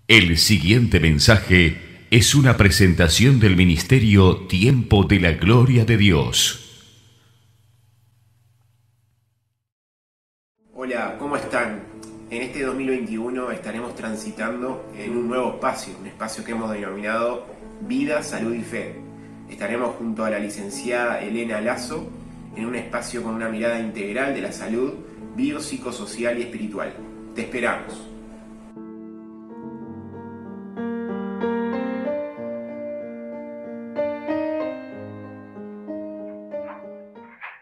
El siguiente mensaje es una presentación del Ministerio Tiempo de la Gloria de Dios. Hola, ¿cómo están? En este 2021 estaremos transitando en un nuevo espacio, un espacio que hemos denominado Vida, Salud y Fe. Estaremos junto a la licenciada Elena Lazo en un espacio con una mirada integral de la salud, biopsicosocial y espiritual. Te esperamos.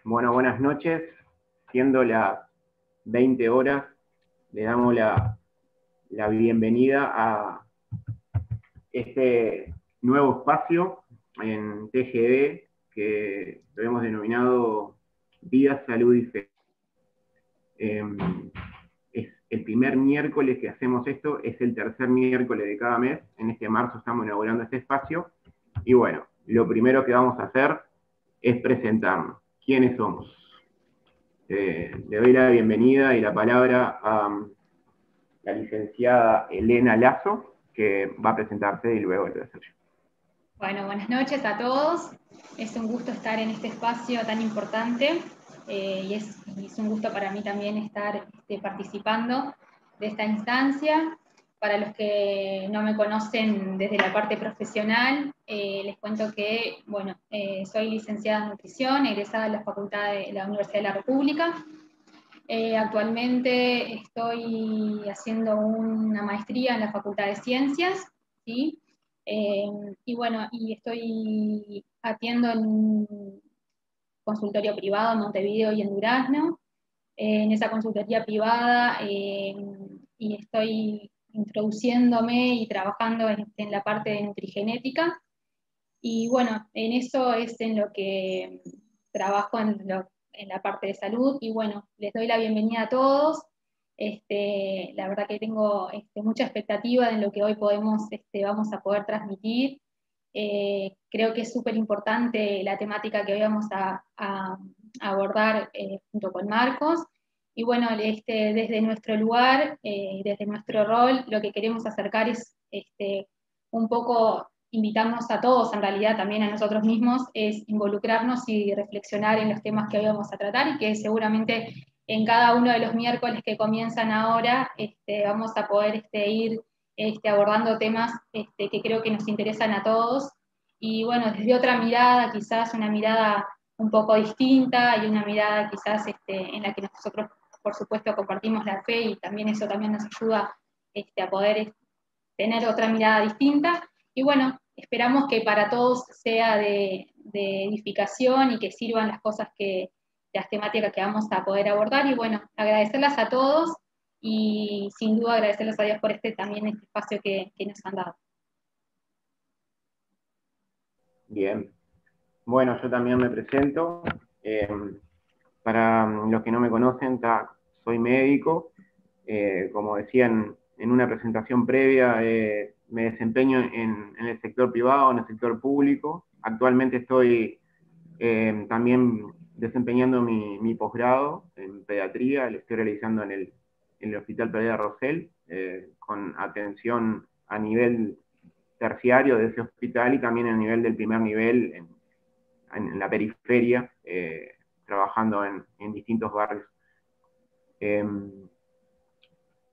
Bueno, buenas noches. Siendo las 20 horas, le damos la bienvenida a este nuevo espacio en TGD que lo hemos denominado Vida, Salud y Fe. Es el primer miércoles que hacemos esto, es el tercer miércoles de cada mes. En este marzo estamos inaugurando este espacio. Y bueno, lo primero que vamos a hacer es presentarnos. ¿Quiénes somos? Le doy la bienvenida y la palabra a la licenciada Elena Lazo, que va a presentarse y luego el desarrollo. Bueno, buenas noches a todos. Es un gusto estar en este espacio tan importante y es un gusto para mí también estar participando de esta instancia. Para los que no me conocen desde la parte profesional, les cuento que, bueno, soy licenciada en nutrición, egresada de la Facultad de la Universidad de la República. Actualmente estoy haciendo una maestría en la Facultad de Ciencias, ¿sí? Y bueno, y estoy atiendo en un consultorio privado en Montevideo y en Durazno. En esa consultoría privada y estoy introduciéndome y trabajando en la parte de nutrigenética. Y bueno, en eso es en lo que trabajo en la parte de salud. Y bueno, les doy la bienvenida a todos. La verdad que tengo mucha expectativa en lo que hoy vamos a poder transmitir. Creo que es súper importante la temática que hoy vamos a abordar junto con Marcos. Y bueno, desde nuestro lugar, desde nuestro rol, lo que queremos acercar es un poco invitarnos a todos, en realidad también a nosotros mismos, es involucrarnos y reflexionar en los temas que hoy vamos a tratar y que seguramente en cada uno de los miércoles que comienzan ahora vamos a poder ir abordando temas que creo que nos interesan a todos. Y bueno, desde otra mirada, quizás una mirada un poco distinta y una mirada quizás en la que nosotros, por supuesto, compartimos la fe y también eso también nos ayuda a poder tener otra mirada distinta. Y bueno, esperamos que para todos sea de edificación y que sirvan las temáticas que vamos a poder abordar. Y bueno, agradecerlas a todos y sin duda agradecerles a Dios por también este espacio que nos han dado. Bien. Bueno, yo también me presento. Para los que no me conocen, soy médico. Como decían en una presentación previa, me desempeño en el sector privado, en el sector público. Actualmente estoy también desempeñando mi posgrado en pediatría, lo estoy realizando en el Hospital Pereira Rosell, con atención a nivel terciario de ese hospital y también a nivel del primer nivel en la periferia, trabajando en distintos barrios.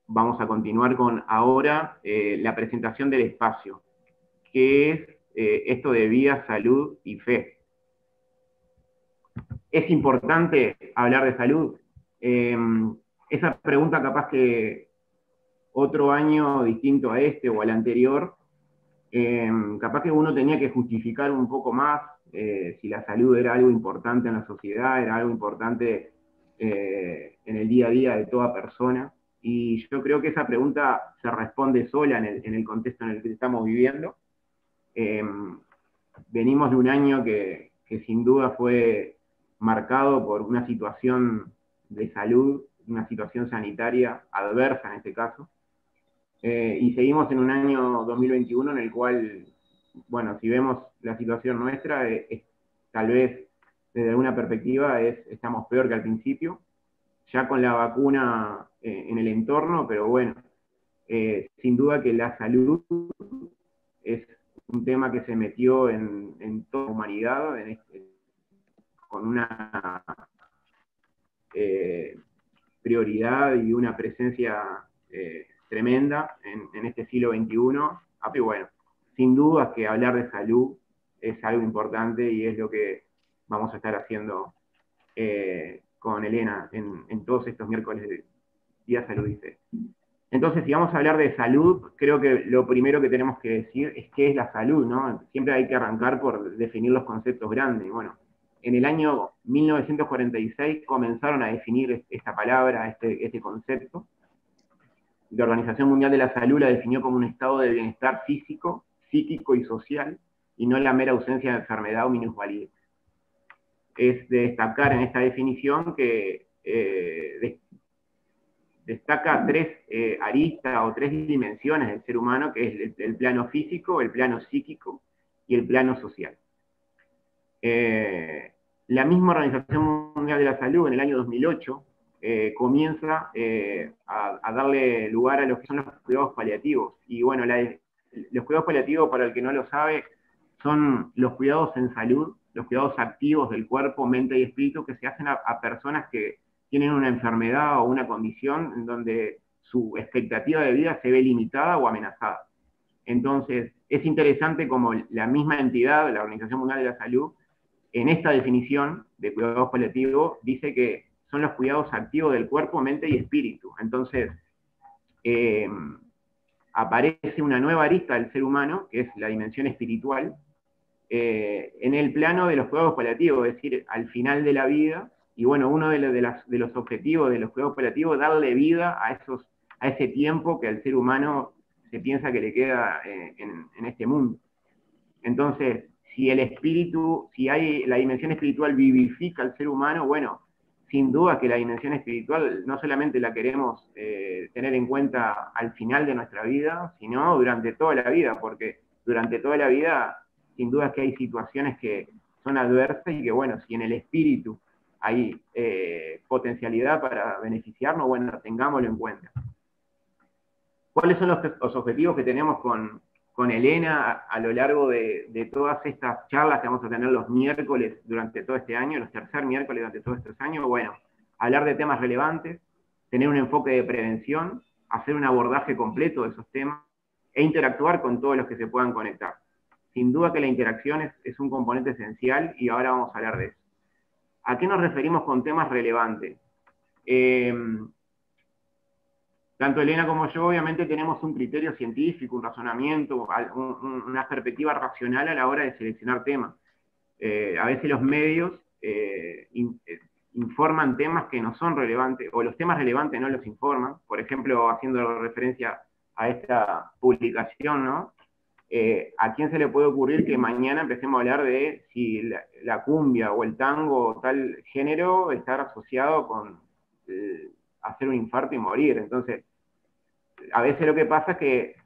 Vamos a continuar con ahora la presentación del espacio, que es esto de vida, salud y fe. ¿Es importante hablar de salud? Esa pregunta capaz que otro año distinto a este o al anterior, capaz que uno tenía que justificar un poco más si la salud era algo importante en la sociedad, era algo importante en el día a día de toda persona. Y yo creo que esa pregunta se responde sola en el contexto en el que estamos viviendo. Venimos de un año que sin duda fue marcado por una situación de salud, una situación sanitaria adversa en este caso. Y seguimos en un año 2021 en el cual, bueno, si vemos la situación nuestra, tal vez desde alguna perspectiva estamos peor que al principio, ya con la vacuna en el entorno, pero bueno, sin duda que la salud es un tema que se metió en toda la humanidad, con una prioridad y una presencia tremenda en este siglo XXI. Y bueno, sin duda que hablar de salud es algo importante y es lo que vamos a estar haciendo con Elena en todos estos miércoles de Día Salud y Fe. Entonces, si vamos a hablar de salud, creo que lo primero que tenemos que decir es qué es la salud, ¿no? Siempre hay que arrancar por definir los conceptos grandes. Bueno, en el año 1946 comenzaron a definir esta palabra, este concepto. La Organización Mundial de la Salud la definió como un estado de bienestar físico, psíquico y social, y no la mera ausencia de enfermedad o minusvalidez. Es de destacar en esta definición que destaca tres aristas o tres dimensiones del ser humano, que es el plano físico, el plano psíquico y el plano social. La misma Organización Mundial de la Salud, en el año 2008, comienza a darle lugar a lo que son los cuidados paliativos. Y bueno, los cuidados paliativos, para el que no lo sabe, son los cuidados en salud, los cuidados activos del cuerpo, mente y espíritu que se hacen a personas que tienen una enfermedad o una condición en donde su expectativa de vida se ve limitada o amenazada. Entonces, es interesante como la misma entidad, la Organización Mundial de la Salud, en esta definición de cuidados paliativos, dice que son los cuidados activos del cuerpo, mente y espíritu. Entonces, aparece una nueva arista del ser humano, que es la dimensión espiritual, en el plano de los cuidados paliativos, es decir, al final de la vida. Y bueno, uno de los objetivos de los cuidados paliativos es darle vida a ese tiempo que al ser humano se piensa que le queda en este mundo. Entonces, si la dimensión espiritual vivifica al ser humano, bueno, sin duda que la dimensión espiritual no solamente la queremos tener en cuenta al final de nuestra vida, sino durante toda la vida, porque durante toda la vida, sin duda que hay situaciones que son adversas y que, bueno, si en el espíritu hay potencialidad para beneficiarnos, bueno, tengámoslo en cuenta. ¿Cuáles son los objetivos que tenemos con Elena a lo largo de todas estas charlas que vamos a tener los miércoles durante todo este año, los tercer miércoles durante todos estos años? Bueno, hablar de temas relevantes, tener un enfoque de prevención, hacer un abordaje completo de esos temas e interactuar con todos los que se puedan conectar. Sin duda que la interacción es un componente esencial y ahora vamos a hablar de eso. ¿A qué nos referimos con temas relevantes? Tanto Elena como yo, obviamente, tenemos un criterio científico, un razonamiento, una perspectiva racional a la hora de seleccionar temas. A veces los medios informan temas que no son relevantes, o los temas relevantes no los informan. Por ejemplo, haciendo referencia a esta publicación, ¿no? ¿A quién se le puede ocurrir que mañana empecemos a hablar de si la cumbia o el tango o tal género está asociado con hacer un infarto y morir? Entonces, a veces lo que pasa es que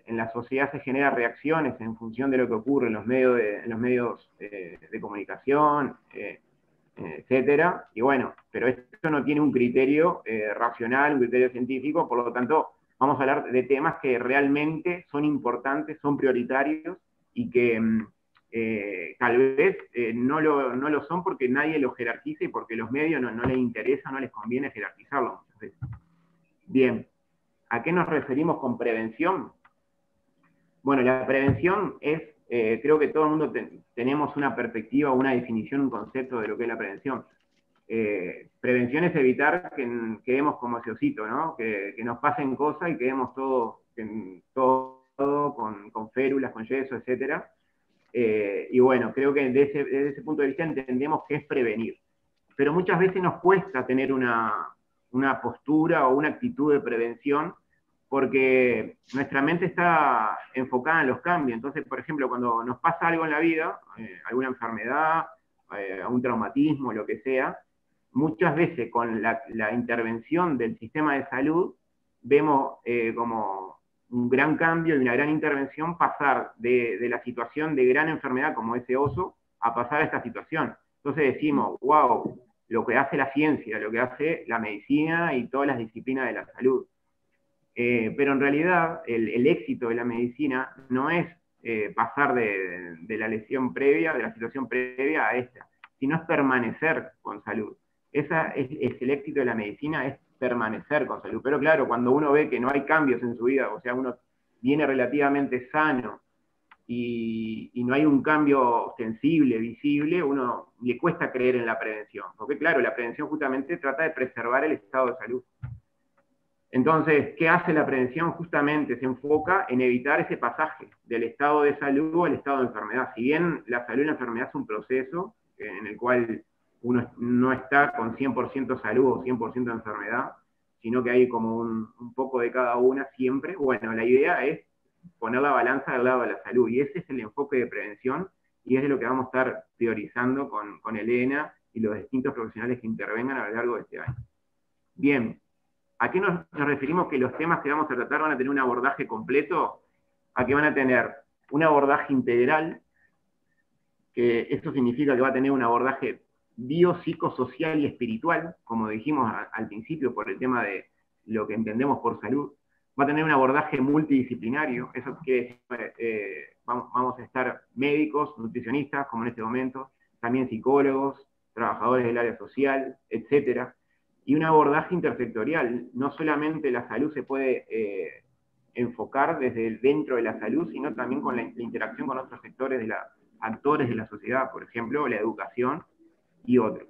en la sociedad se generan reacciones en función de lo que ocurre en los medios de comunicación, etcétera, y bueno, pero esto no tiene un criterio racional, un criterio científico, por lo tanto, vamos a hablar de temas que realmente son importantes, son prioritarios, y que tal vez no lo son porque nadie los jerarquiza y porque los medios no les interesa, no les conviene jerarquizarlo muchas veces. Bien, ¿a qué nos referimos con prevención? Bueno, la prevención es, creo que todo el mundo tenemos una perspectiva, una definición, un concepto de lo que es la prevención. Prevención es evitar que quedemos como ese osito, ¿no? Que nos pasen cosas y quedemos todo con férulas, con yeso, etc. Y bueno, creo que desde ese punto de vista entendemos que es prevenir. Pero muchas veces nos cuesta tener una postura o una actitud de prevención porque nuestra mente está enfocada en los cambios. Entonces, por ejemplo, cuando nos pasa algo en la vida, alguna enfermedad, un traumatismo, lo que sea, muchas veces con la intervención del sistema de salud, vemos como un gran cambio y una gran intervención pasar de la situación de gran enfermedad como ese oso a pasar a esta situación. Entonces decimos, wow, lo que hace la ciencia, lo que hace la medicina y todas las disciplinas de la salud. pero en realidad el éxito de la medicina no es pasar de la lesión previa, de la situación previa a esta, sino es permanecer con salud. Esa es el éxito de la medicina, es permanecer con salud. Pero claro, cuando uno ve que no hay cambios en su vida, o sea, uno viene relativamente sano y no hay un cambio sensible, visible, uno le cuesta creer en la prevención. Porque claro, la prevención justamente trata de preservar el estado de salud. Entonces, ¿qué hace la prevención? Justamente se enfoca en evitar ese pasaje del estado de salud al estado de enfermedad. Si bien la salud y la enfermedad es un proceso en el cual uno no está con 100% salud o 100% enfermedad, sino que hay como un poco de cada una siempre, bueno, la idea es poner la balanza del lado de la salud, y ese es el enfoque de prevención, y es de lo que vamos a estar priorizando con Elena y los distintos profesionales que intervengan a lo largo de este año. Bien. ¿A qué nos referimos que los temas que vamos a tratar van a tener un abordaje completo? A que van a tener un abordaje integral, que esto significa que va a tener un abordaje biopsicosocial y espiritual, como dijimos al principio por el tema de lo que entendemos por salud. Va a tener un abordaje multidisciplinario, eso quiere decir, vamos a estar médicos, nutricionistas, como en este momento, también psicólogos, trabajadores del área social, etcétera. Y un abordaje intersectorial. No solamente la salud se puede enfocar desde dentro de la salud, sino también con la interacción con otros sectores actores de la sociedad, por ejemplo, la educación y otros.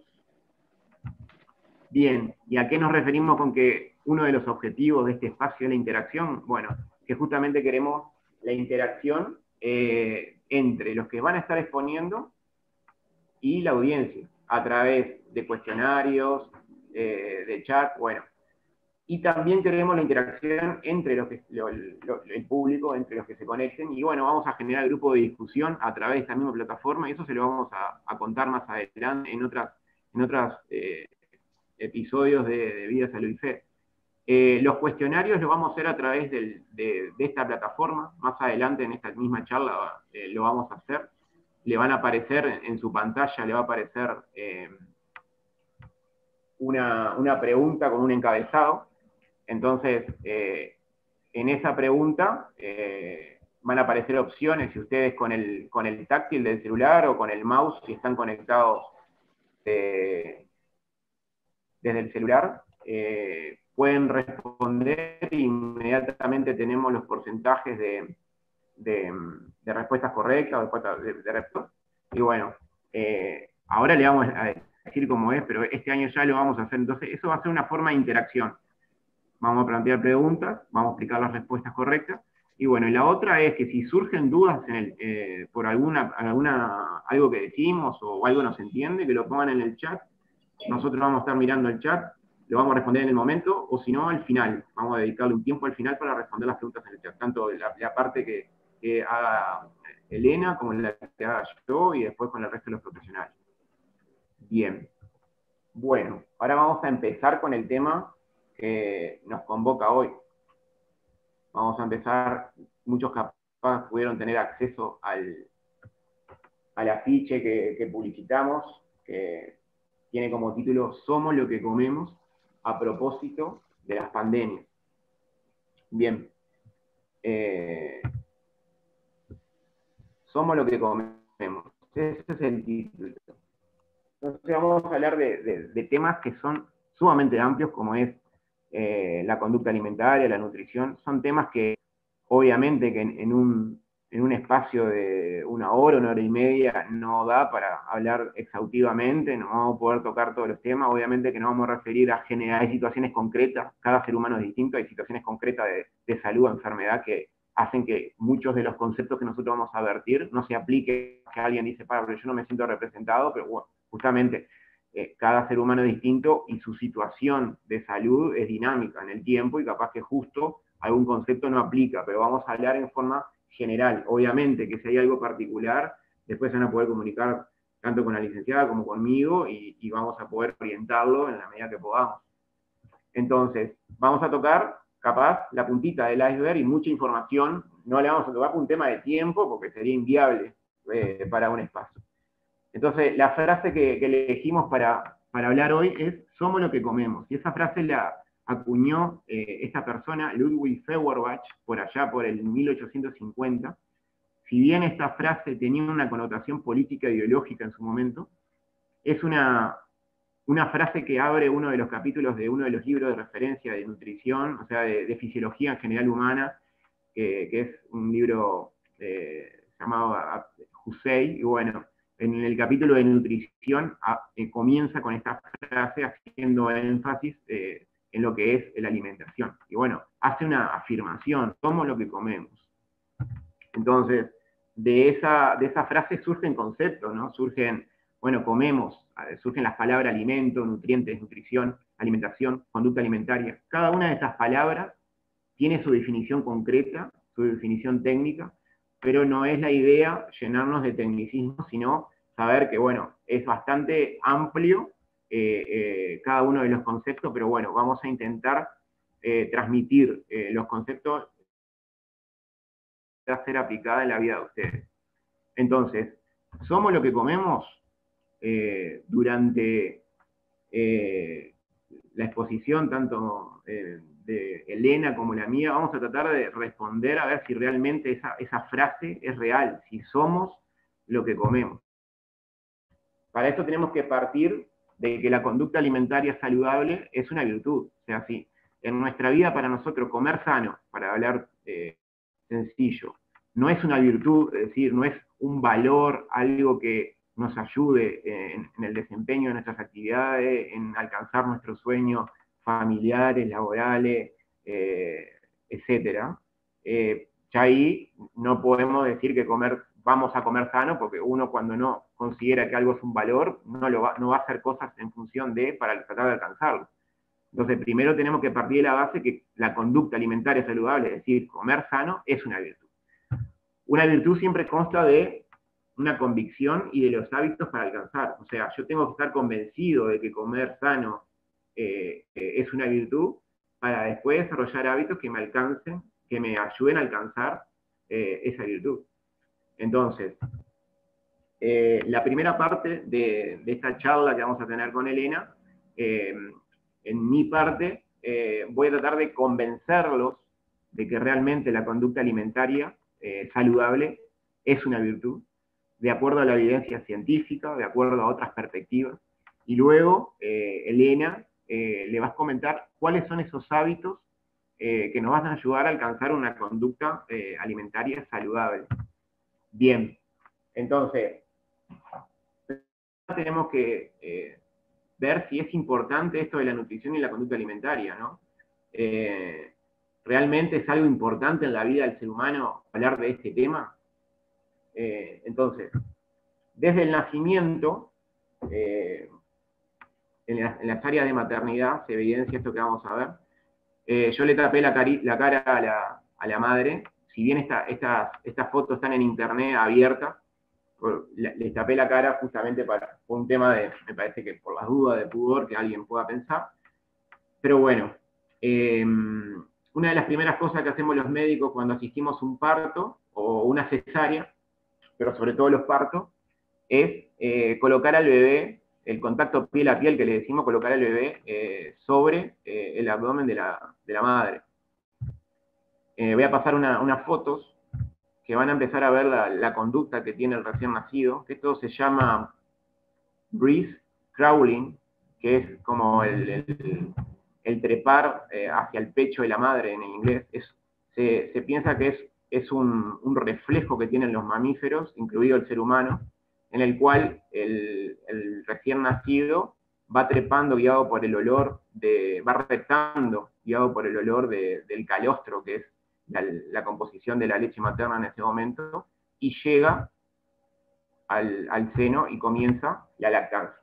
Bien, ¿y a qué nos referimos con que uno de los objetivos de este espacio es la interacción? Bueno, que justamente queremos la interacción entre los que van a estar exponiendo y la audiencia, a través de cuestionarios, de chat, bueno. Y también queremos la interacción entre el público, entre los que se conecten, y bueno, vamos a generar grupos de discusión a través de esta misma plataforma, y eso se lo vamos a contar más adelante en otros episodios de Vida, Salud y Fe. Los cuestionarios los vamos a hacer a través de esta plataforma, más adelante en esta misma charla lo vamos a hacer. Le van a aparecer en su pantalla, le va a aparecer una pregunta con un encabezado. Entonces, en esa pregunta van a aparecer opciones, si ustedes con el táctil del celular o con el mouse, si están conectados desde el celular, pueden responder e inmediatamente tenemos los porcentajes de respuestas correctas, de respuestas. Y bueno, ahora le vamos a decir cómo es, pero este año ya lo vamos a hacer. Entonces, eso va a ser una forma de interacción. Vamos a plantear preguntas, vamos a explicar las respuestas correctas. Y bueno, y la otra es que si surgen dudas por algo que decimos o algo no se entiende, que lo pongan en el chat. Nosotros vamos a estar mirando el chat, lo vamos a responder en el momento, o si no, al final. Vamos a dedicarle un tiempo al final para responder las preguntas en el chat. Tanto la parte que haga Elena como la que haga yo, y después con el resto de los profesionales. Bien. Bueno, ahora vamos a empezar con el tema que nos convoca hoy. Vamos a empezar, muchos capaz pudieron tener acceso al afiche que publicitamos, que tiene como título "Somos lo que comemos", a propósito de las pandemias. Bien. Somos lo que comemos. Ese es el título. Entonces vamos a hablar de temas que son sumamente amplios, como es la conducta alimentaria, la nutrición. Son temas que obviamente que en un espacio de una hora y media no da para hablar exhaustivamente, no vamos a poder tocar todos los temas. Obviamente que nos vamos a referir a generar situaciones concretas, cada ser humano es distinto, hay situaciones concretas de salud o enfermedad que hacen que muchos de los conceptos que nosotros vamos a vertir no se apliquen, que alguien dice, pero yo no me siento representado, pero bueno, justamente cada ser humano es distinto y su situación de salud es dinámica en el tiempo y capaz que justo algún concepto no aplica, pero vamos a hablar en forma general. Obviamente que si hay algo particular, después se van a poder comunicar tanto con la licenciada como conmigo y vamos a poder orientarlo en la medida que podamos. Entonces, vamos a tocar capaz la puntita del iceberg y mucha información. No le vamos a tocar por un tema de tiempo porque sería inviable para un espacio. Entonces, la frase que elegimos para hablar hoy es "somos lo que comemos". Y esa frase la acuñó esta persona, Ludwig Feuerbach, por allá por el 1850. Si bien esta frase tenía una connotación política e ideológica en su momento, es una frase que abre uno de los capítulos de uno de los libros de referencia de nutrición, o sea, de fisiología en general humana, que es un libro llamado Hussey, y bueno, en el capítulo de nutrición comienza con esta frase haciendo énfasis en lo que es la alimentación. Y bueno, hace una afirmación, somos lo que comemos. Entonces, de esa frase surgen conceptos, ¿no? Surgen, bueno, comemos, surgen las palabras alimento, nutrientes, nutrición, alimentación, conducta alimentaria. Cada una de esas palabras tiene su definición concreta, su definición técnica, pero no es la idea llenarnos de tecnicismo, sino saber que, bueno, es bastante amplio cada uno de los conceptos, pero bueno, vamos a intentar transmitir los conceptos a ser aplicada en la vida de ustedes. Entonces, somos lo que comemos. Durante la exposición, tanto de Elena como la mía, vamos a tratar de responder a ver si realmente esa frase es real, si somos lo que comemos. Para esto tenemos que partir de que la conducta alimentaria saludable es una virtud. O sea, si en nuestra vida para nosotros comer sano, para hablar sencillo, no es una virtud, es decir, no es un valor, algo que nos ayude en el desempeño de nuestras actividades, en alcanzar nuestros sueños familiares, laborales, etc. Ya ahí no podemos decir que vamos a comer sano, porque uno cuando no considera que algo es un valor, no va a hacer cosas en función para tratar de alcanzarlo. Entonces, primero tenemos que partir de la base que la conducta alimentaria saludable, es decir, comer sano, es una virtud. Una virtud siempre consta de una convicción y de los hábitos para alcanzar. O sea, yo tengo que estar convencido de que comer sano es una virtud para después desarrollar hábitos que me alcancen, que me ayuden a alcanzar esa virtud. Entonces, la primera parte de esta charla que vamos a tener con Elena, en mi parte, voy a tratar de convencerlos de que realmente la conducta alimentaria saludable es una virtud, de acuerdo a la evidencia científica, de acuerdo a otras perspectivas. Y luego, Elena, le vas a comentar cuáles son esos hábitos que nos van a ayudar a alcanzar una conducta alimentaria saludable. Bien, entonces, tenemos que ver si es importante esto de la nutrición y la conducta alimentaria, ¿no? ¿Realmente es algo importante en la vida del ser humano hablar de este tema? Entonces, desde el nacimiento, en las áreas de maternidad, se evidencia esto que vamos a ver. Yo le tapé la cara a la madre. Si bien estas fotos están en internet abiertas, les tapé la cara justamente por un tema me parece que por las dudas de pudor que alguien pueda pensar. Pero bueno, una de las primeras cosas que hacemos los médicos cuando asistimos a un parto o una cesárea, pero sobre todo los partos, es colocar al bebé, el contacto piel a piel que le decimos, colocar al bebé sobre el abdomen de la madre. Voy a pasar unas fotos que van a empezar a ver la conducta que tiene el recién nacido, que esto se llama breast crawling, que es como el trepar hacia el pecho de la madre en el inglés. Se piensa que es un reflejo que tienen los mamíferos, incluido el ser humano, en el cual el recién nacido va trepando guiado por el olor, va reptando guiado por el olor del calostro, que es la composición de la leche materna en ese momento, y llega al seno y comienza la lactancia.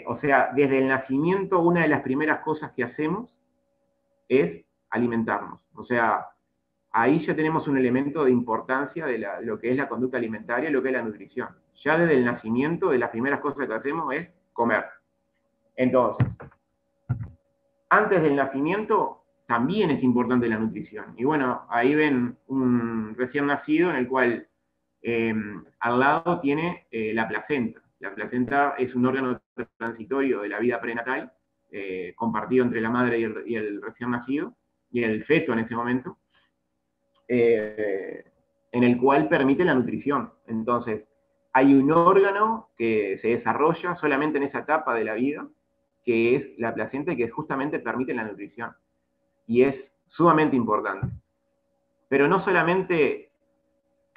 O sea, desde el nacimiento, una de las primeras cosas que hacemos es alimentarnos. O sea, ahí ya tenemos un elemento de importancia de lo que es la conducta alimentaria y lo que es la nutrición. Ya desde el nacimiento, de las primeras cosas que hacemos es comer. Entonces, antes del nacimiento también es importante la nutrición. Y bueno, ahí ven un recién nacido en el cual al lado tiene la placenta. La placenta es un órgano transitorio de la vida prenatal, compartido entre la madre y el recién nacido, y el feto en ese momento, en el cual permite la nutrición. Entonces, hay un órgano que se desarrolla solamente en esa etapa de la vida, que es la placenta, y que justamente permite la nutrición. Y es sumamente importante. Pero no solamente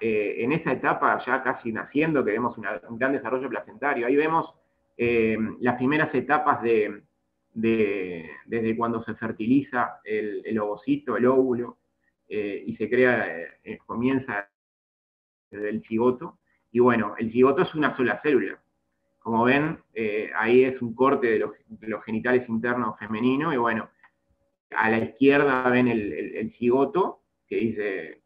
en esa etapa, ya casi naciendo, que vemos un gran desarrollo placentario. Ahí vemos las primeras etapas desde cuando se fertiliza el ovocito, el óvulo, y se crea, comienza desde el cigoto. Y bueno, el cigoto es una sola célula. Como ven, ahí es un corte de los genitales internos femeninos, y bueno, a la izquierda ven el cigoto, que dice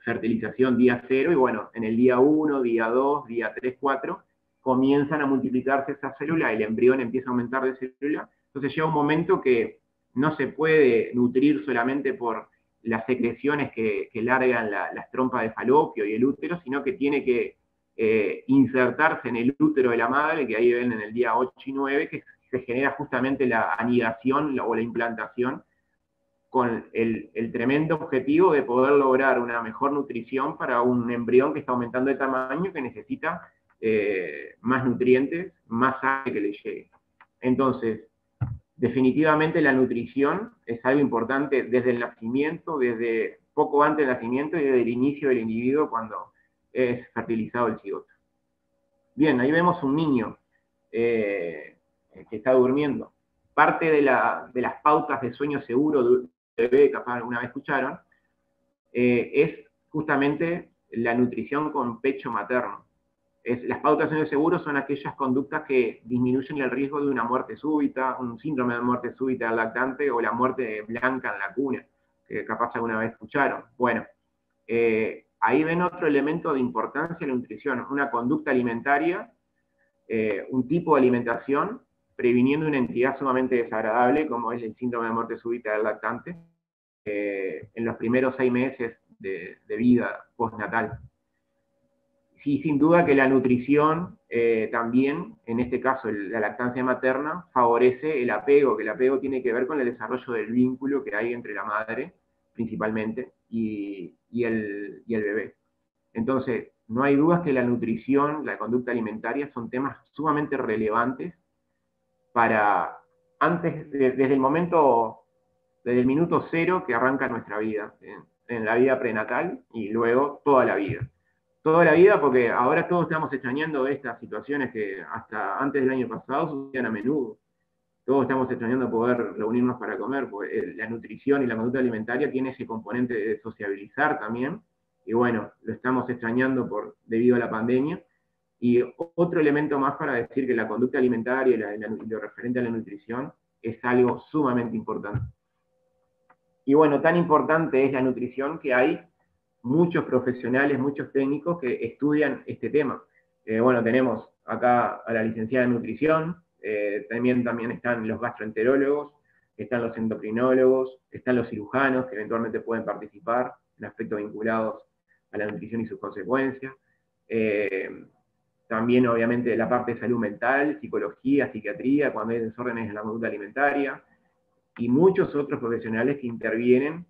fertilización día 0, y bueno, en el día 1, día 2, día 3, 4, comienzan a multiplicarse esas células, el embrión empieza a aumentar de célula, entonces llega un momento que no se puede nutrir solamente por las secreciones que largan las trompas de falopio y el útero, sino que tiene que insertarse en el útero de la madre, que ahí ven en el día 8 y 9, que se genera justamente la anidación o la implantación, con el tremendo objetivo de poder lograr una mejor nutrición para un embrión que está aumentando de tamaño, que necesita más nutrientes, más aire que le llegue. Entonces, definitivamente la nutrición es algo importante desde el nacimiento, desde poco antes del nacimiento y desde el inicio del individuo cuando es fertilizado el cigoto. Bien, ahí vemos un niño que está durmiendo. Parte de las pautas de sueño seguro de un bebé, capaz alguna vez escucharon, es justamente la nutrición con pecho materno. Las pautas de sueño seguro son aquellas conductas que disminuyen el riesgo de una muerte súbita, un síndrome de muerte súbita del lactante o la muerte blanca en la cuna, que capaz alguna vez escucharon. Bueno, ahí ven otro elemento de importancia en la nutrición, una conducta alimentaria, un tipo de alimentación, previniendo una entidad sumamente desagradable, como es el síndrome de muerte súbita del lactante, en los primeros 6 meses de vida postnatal. Sí, sin duda que la nutrición también, en este caso la lactancia materna, favorece el apego, que el apego tiene que ver con el desarrollo del vínculo que hay entre la madre, principalmente, y el bebé. Entonces, no hay dudas que la nutrición, la conducta alimentaria son temas sumamente relevantes para, desde el minuto 0 que arranca nuestra vida, en la vida prenatal y luego toda la vida. Toda la vida, porque ahora todos estamos extrañando estas situaciones que hasta antes del año pasado sucedían a menudo. Todos estamos extrañando poder reunirnos para comer, porque la nutrición y la conducta alimentaria tiene ese componente de sociabilizar también, y bueno, lo estamos extrañando debido a la pandemia. Y otro elemento más para decir que la conducta alimentaria y lo referente a la nutrición es algo sumamente importante. Y bueno, tan importante es la nutrición que hay muchos profesionales, muchos técnicos que estudian este tema. Bueno, tenemos acá a la licenciada en nutrición, también están los gastroenterólogos, están los endocrinólogos, están los cirujanos que eventualmente pueden participar en aspectos vinculados a la nutrición y sus consecuencias. También, obviamente, la parte de salud mental, psicología, psiquiatría, cuando hay desórdenes en la conducta alimentaria, y muchos otros profesionales que intervienen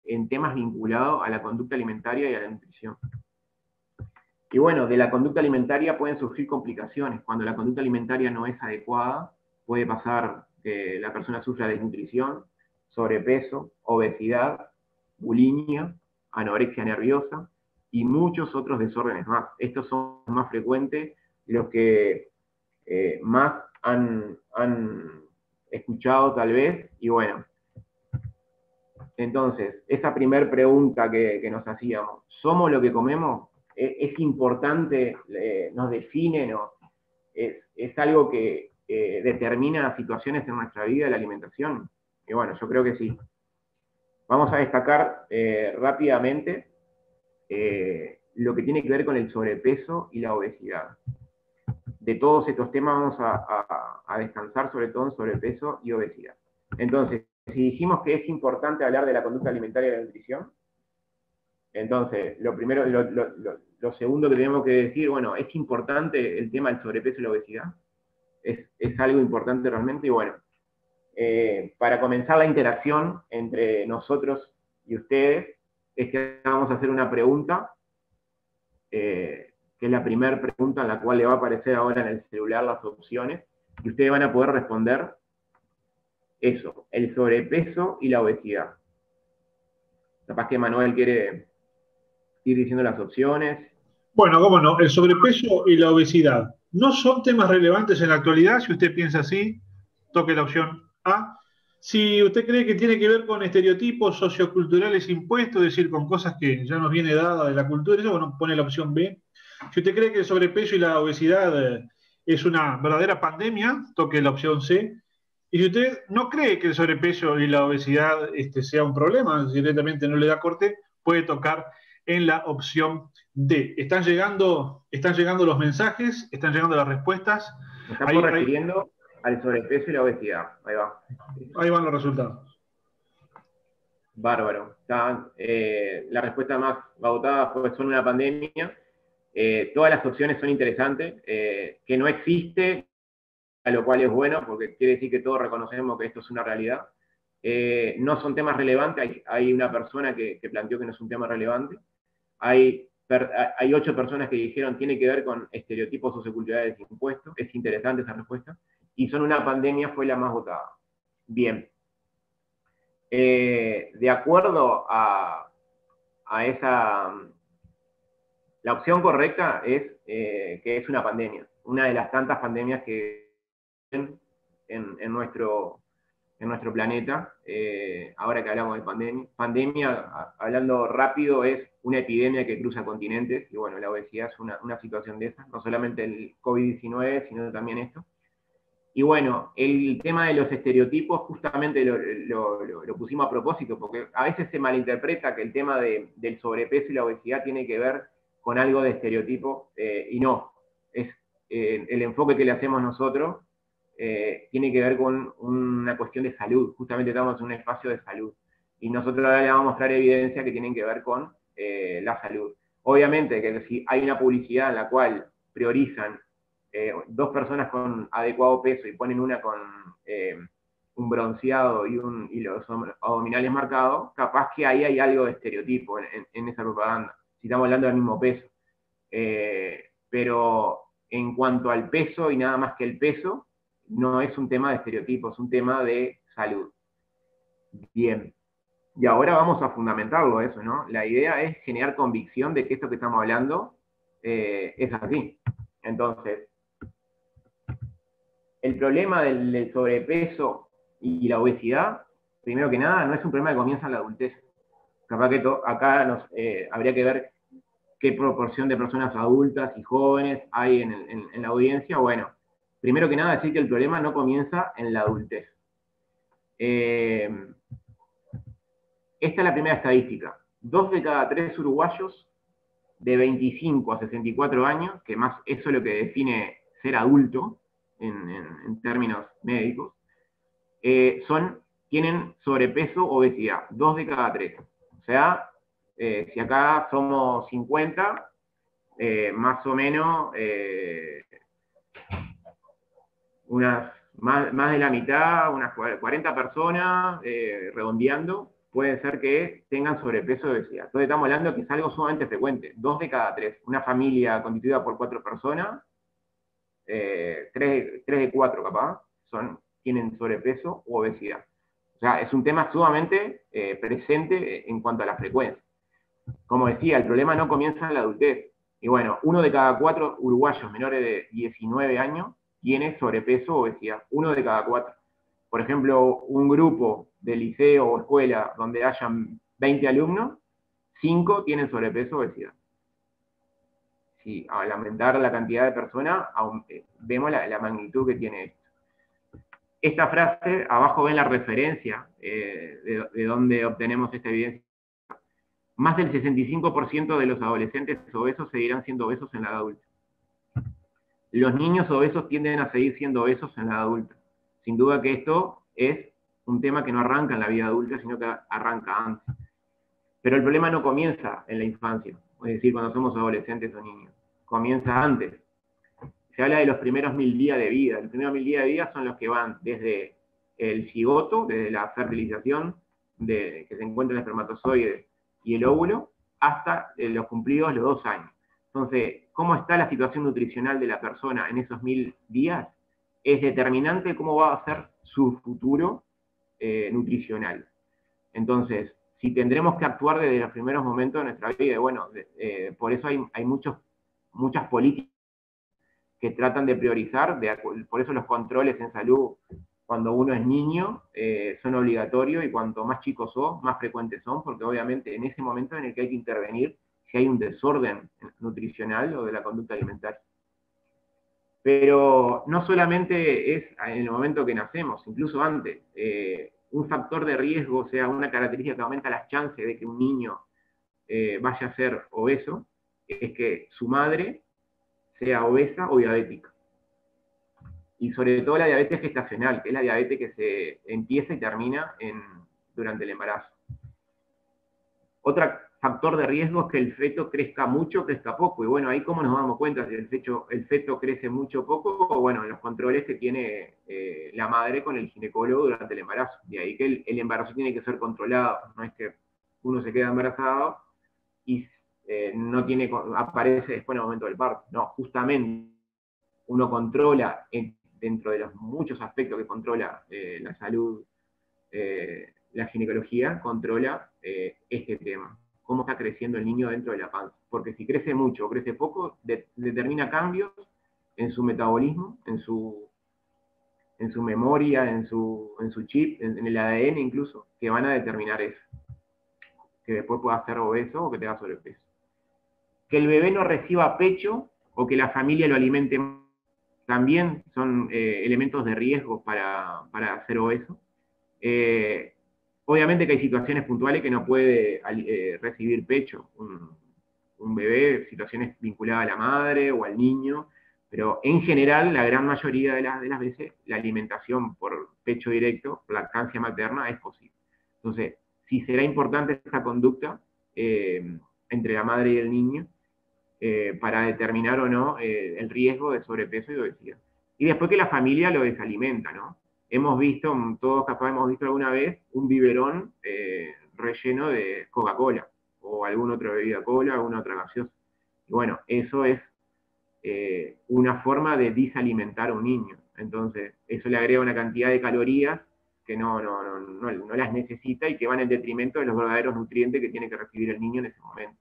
en temas vinculados a la conducta alimentaria y a la nutrición. Y bueno, de la conducta alimentaria pueden surgir complicaciones. Cuando la conducta alimentaria no es adecuada, puede pasar que la persona sufra desnutrición, sobrepeso, obesidad, bulimia, anorexia nerviosa y muchos otros desórdenes más. Estos son los más frecuentes, los que más han escuchado tal vez, y bueno. Entonces, esa primera pregunta que nos hacíamos, ¿somos lo que comemos? ¿Es importante, nos define, es algo que determina situaciones en nuestra vida, la alimentación? Y bueno, yo creo que sí. Vamos a destacar rápidamente lo que tiene que ver con el sobrepeso y la obesidad. De todos estos temas vamos a descansar sobre todo en sobrepeso y obesidad. Entonces, si dijimos que es importante hablar de la conducta alimentaria y de la nutrición, entonces, lo segundo que tenemos que decir, bueno, ¿es importante el tema del sobrepeso y la obesidad? ¿Es algo importante realmente? Y bueno, para comenzar la interacción entre nosotros y ustedes, es que vamos a hacer una pregunta, que es la primera pregunta en la cual le va a aparecer ahora en el celular las opciones, y ustedes van a poder responder eso, el sobrepeso y la obesidad. Capaz que Manuel quiere ir diciendo las opciones. Bueno, cómo no, el sobrepeso y la obesidad no son temas relevantes en la actualidad. Si usted piensa así, toque la opción A. Si usted cree que tiene que ver con estereotipos socioculturales impuestos, es decir, con cosas que ya nos viene dada de la cultura, eso, bueno, pone la opción B. Si usted cree que el sobrepeso y la obesidad es una verdadera pandemia, toque la opción C. Y si usted no cree que el sobrepeso y la obesidad sea un problema, si directamente no le da corte, puede tocar en la opción D. Están llegando los mensajes, están llegando las respuestas. Nos estamos refiriendo al sobrepeso y la obesidad. Ahí va. Ahí van los resultados. Bárbaro. La respuesta más votada son una pandemia. Todas las opciones son interesantes. Que no existe, a lo cual es bueno, porque quiere decir que todos reconocemos que esto es una realidad. No son temas relevantes. Hay una persona que planteó que no es un tema relevante. Hay 8 personas que dijeron tiene que ver con estereotipos socioculturales impuestos. Es interesante esa respuesta. Y son una pandemia, fue la más votada. Bien. De acuerdo a esa... La opción correcta es que es una pandemia. Una de las tantas pandemias que hay en nuestro planeta, ahora que hablamos de pandemia. Pandemia, hablando rápido, es una epidemia que cruza continentes, y bueno, la obesidad es una situación de esa, no solamente el COVID-19, sino también esto. Y bueno, el tema de los estereotipos justamente lo pusimos a propósito, porque a veces se malinterpreta que el tema del sobrepeso y la obesidad tiene que ver con algo de estereotipo, y no, es el enfoque que le hacemos nosotros. Tiene que ver con una cuestión de salud. Justamente estamos en un espacio de salud. Y nosotros ahora le vamos a mostrar evidencia que tienen que ver con la salud. Obviamente que si hay una publicidad en la cual priorizan 2 personas con adecuado peso y ponen una con un bronceado y los abdominales marcados, capaz que ahí hay algo de estereotipo en esa propaganda. Si estamos hablando del mismo peso. Pero en cuanto al peso y nada más que el peso, no es un tema de estereotipos, es un tema de salud. Bien. Y ahora vamos a fundamentarlo eso, ¿no? La idea es generar convicción de que esto que estamos hablando es así. Entonces, el problema del sobrepeso y la obesidad, primero que nada, no es un problema que comienza en la adultez. Capaz que acá habría que ver qué proporción de personas adultas y jóvenes hay en la audiencia. Bueno, primero que nada decir que el problema no comienza en la adultez. Esta es la primera estadística. 2 de cada 3 uruguayos de 25 a 64 años, que más eso es lo que define ser adulto en términos médicos, tienen sobrepeso o obesidad. 2 de cada 3. O sea, si acá somos 50, más o menos más de la mitad, unas 40 personas, redondeando, puede ser que tengan sobrepeso o obesidad. Entonces estamos hablando de que es algo sumamente frecuente. 2 de cada 3. Una familia constituida por 4 personas, 3 de 4 capaz, tienen sobrepeso u obesidad. O sea, es un tema sumamente presente en cuanto a la frecuencia. Como decía, el problema no comienza en la adultez. Y bueno, 1 de cada 4 uruguayos menores de 19 años tiene sobrepeso o obesidad. 1 de cada 4. Por ejemplo, un grupo de liceo o escuela donde hayan 20 alumnos, 5 tienen sobrepeso o obesidad. Si al aumentar la cantidad de personas, vemos la magnitud que tiene esto. Esta frase, abajo ven la referencia de donde obtenemos esta evidencia. Más del 65% de los adolescentes obesos seguirán siendo obesos en la edad adulta. Los niños obesos tienden a seguir siendo obesos en la edad adulta. Sin duda que esto es un tema que no arranca en la vida adulta, sino que arranca antes. Pero el problema no comienza en la infancia, es decir, cuando somos adolescentes o niños. Comienza antes. Se habla de los primeros 1000 días de vida. Los primeros 1000 días de vida son los que van desde el cigoto, desde la fertilización que se encuentra el espermatozoide y el óvulo, hasta los cumplidos los 2 años. Entonces, ¿cómo está la situación nutricional de la persona en esos 1000 días? Es determinante cómo va a ser su futuro nutricional. Entonces, si tendremos que actuar desde los primeros momentos de nuestra vida, bueno, por eso hay muchas políticas que tratan de priorizar, por eso los controles en salud cuando uno es niño son obligatorios, y cuanto más chicos son, más frecuentes son, porque obviamente en ese momento en el que hay que intervenir si hay un desorden nutricional o de la conducta alimentaria. Pero no solamente es en el momento que nacemos, incluso antes. Un factor de riesgo, o sea, una característica que aumenta las chances de que un niño vaya a ser obeso, es que su madre sea obesa o diabética. Y sobre todo la diabetes gestacional, que es la diabetes que se empieza y termina durante el embarazo. Otro factor de riesgo es que el feto crezca mucho o crezca poco. Y bueno, ahí cómo nos damos cuenta si el feto crece mucho o poco, o bueno, en los controles que tiene la madre con el ginecólogo durante el embarazo. De ahí que el embarazo tiene que ser controlado. No es que uno se queda embarazado y aparece después en el momento del parto. No, justamente uno controla dentro de los muchos aspectos que controla la salud, la ginecología, controla este tema. Cómo está creciendo el niño dentro de la panza. Porque si crece mucho o crece poco, determina cambios en su metabolismo, en su memoria, en su chip, en el ADN incluso, que van a determinar eso. Que después pueda ser obeso o que tenga sobrepeso. Que el bebé no reciba pecho o que la familia lo alimente también son elementos de riesgo para ser obeso. Obviamente que hay situaciones puntuales que no puede recibir pecho un bebé, situaciones vinculadas a la madre o al niño, pero en general, la gran mayoría de las veces, la alimentación por pecho directo, lactancia materna, es posible. Entonces, sí será importante esta conducta entre la madre y el niño, para determinar o no el riesgo de sobrepeso y obesidad. Y después que la familia lo desalimenta, ¿no? Hemos visto, todos capaz hemos visto alguna vez, un biberón relleno de Coca-Cola, o alguna otra bebida cola, alguna otra gaseosa. Y bueno, eso es una forma de desalimentar a un niño. Entonces, eso le agrega una cantidad de calorías que no las necesita y que van en detrimento de los verdaderos nutrientes que tiene que recibir el niño en ese momento.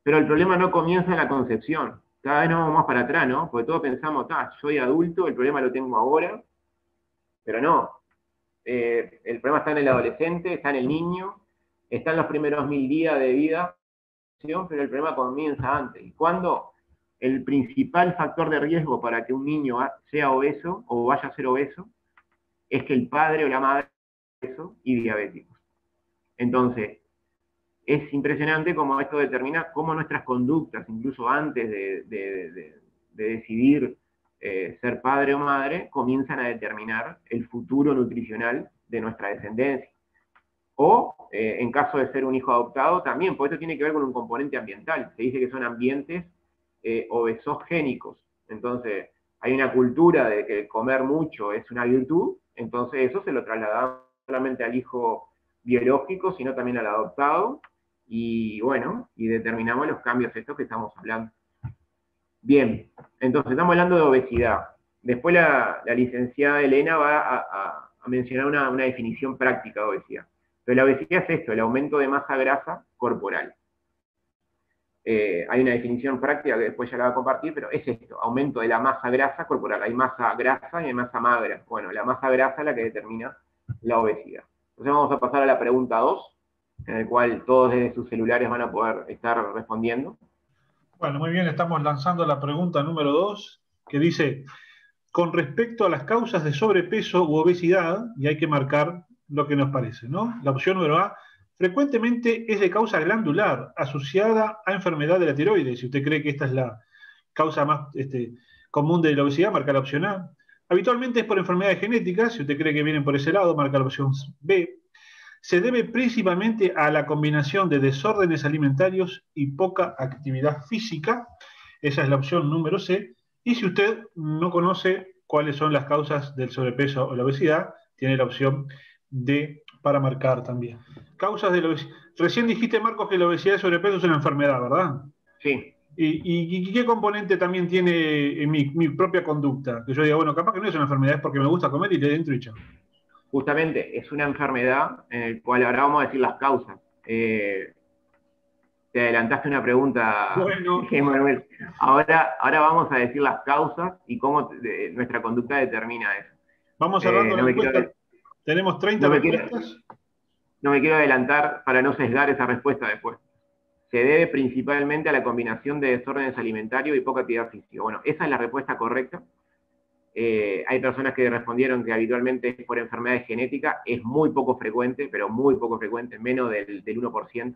Pero el problema no comienza en la concepción. Cada vez nos vamos más para atrás, ¿no? Porque todos pensamos, soy adulto, el problema lo tengo ahora. Pero no. El problema está en el adolescente, está en el niño, está en los primeros 1000 días de vida, pero el problema comienza antes. ¿Y cuándo? El principal factor de riesgo para que un niño sea obeso o vaya a ser obeso es que el padre o la madre sea obeso y diabéticos. Entonces, es impresionante cómo esto determina cómo nuestras conductas, incluso antes de decidir ser padre o madre, comienzan a determinar el futuro nutricional de nuestra descendencia. O, en caso de ser un hijo adoptado, también, porque esto tiene que ver con un componente ambiental. Se dice que son ambientes obesogénicos. Entonces, hay una cultura de que comer mucho es una virtud, entonces eso se lo trasladamos no solamente al hijo biológico, sino también al adoptado, y bueno, y determinamos los cambios estos que estamos hablando. Bien, entonces estamos hablando de obesidad. Después la licenciada Elena va a mencionar una definición práctica de obesidad. Pero la obesidad es esto, el aumento de masa grasa corporal. Hay una definición práctica que después ya la va a compartir, pero es esto, aumento de la masa grasa corporal. Hay masa grasa y hay masa magra. Bueno, la masa grasa es la que determina la obesidad. Entonces vamos a pasar a la pregunta 2, en el cual todos desde sus celulares van a poder estar respondiendo. Bueno, muy bien, estamos lanzando la pregunta número 2, que dice, con respecto a las causas de sobrepeso u obesidad, y hay que marcar lo que nos parece, ¿no? La opción número A, frecuentemente es de causa glandular, asociada a enfermedad de la tiroides. Si usted cree que esta es la causa más común de la obesidad, marca la opción A. Habitualmente es por enfermedades genéticas, si usted cree que vienen por ese lado, marca la opción B. Se debe principalmente a la combinación de desórdenes alimentarios y poca actividad física, esa es la opción número C. Y si usted no conoce cuáles son las causas del sobrepeso o la obesidad, tiene la opción D para marcar también. Causas de la obesidad. Recién dijiste, Marcos, que la obesidad y el sobrepeso es una enfermedad, ¿verdad? Sí. ¿Y qué componente también tiene mi propia conducta? Que yo diga, bueno, capaz que no es una enfermedad, es porque me gusta comer y le entro y chao. Justamente, es una enfermedad en la cual ahora vamos a decir las causas. Te adelantaste una pregunta, bueno. Manuel. Ahora vamos a decir las causas y cómo nuestra conducta determina eso. Vamos cerrando la encuesta. Tenemos 30 respuestas. No me quiero adelantar para no sesgar esa respuesta después. Se debe principalmente a la combinación de desórdenes alimentarios y poca actividad física. Bueno, esa es la respuesta correcta. Hay personas que respondieron que habitualmente es por enfermedades genéticas. Es muy poco frecuente, pero muy poco frecuente, menos del 1%.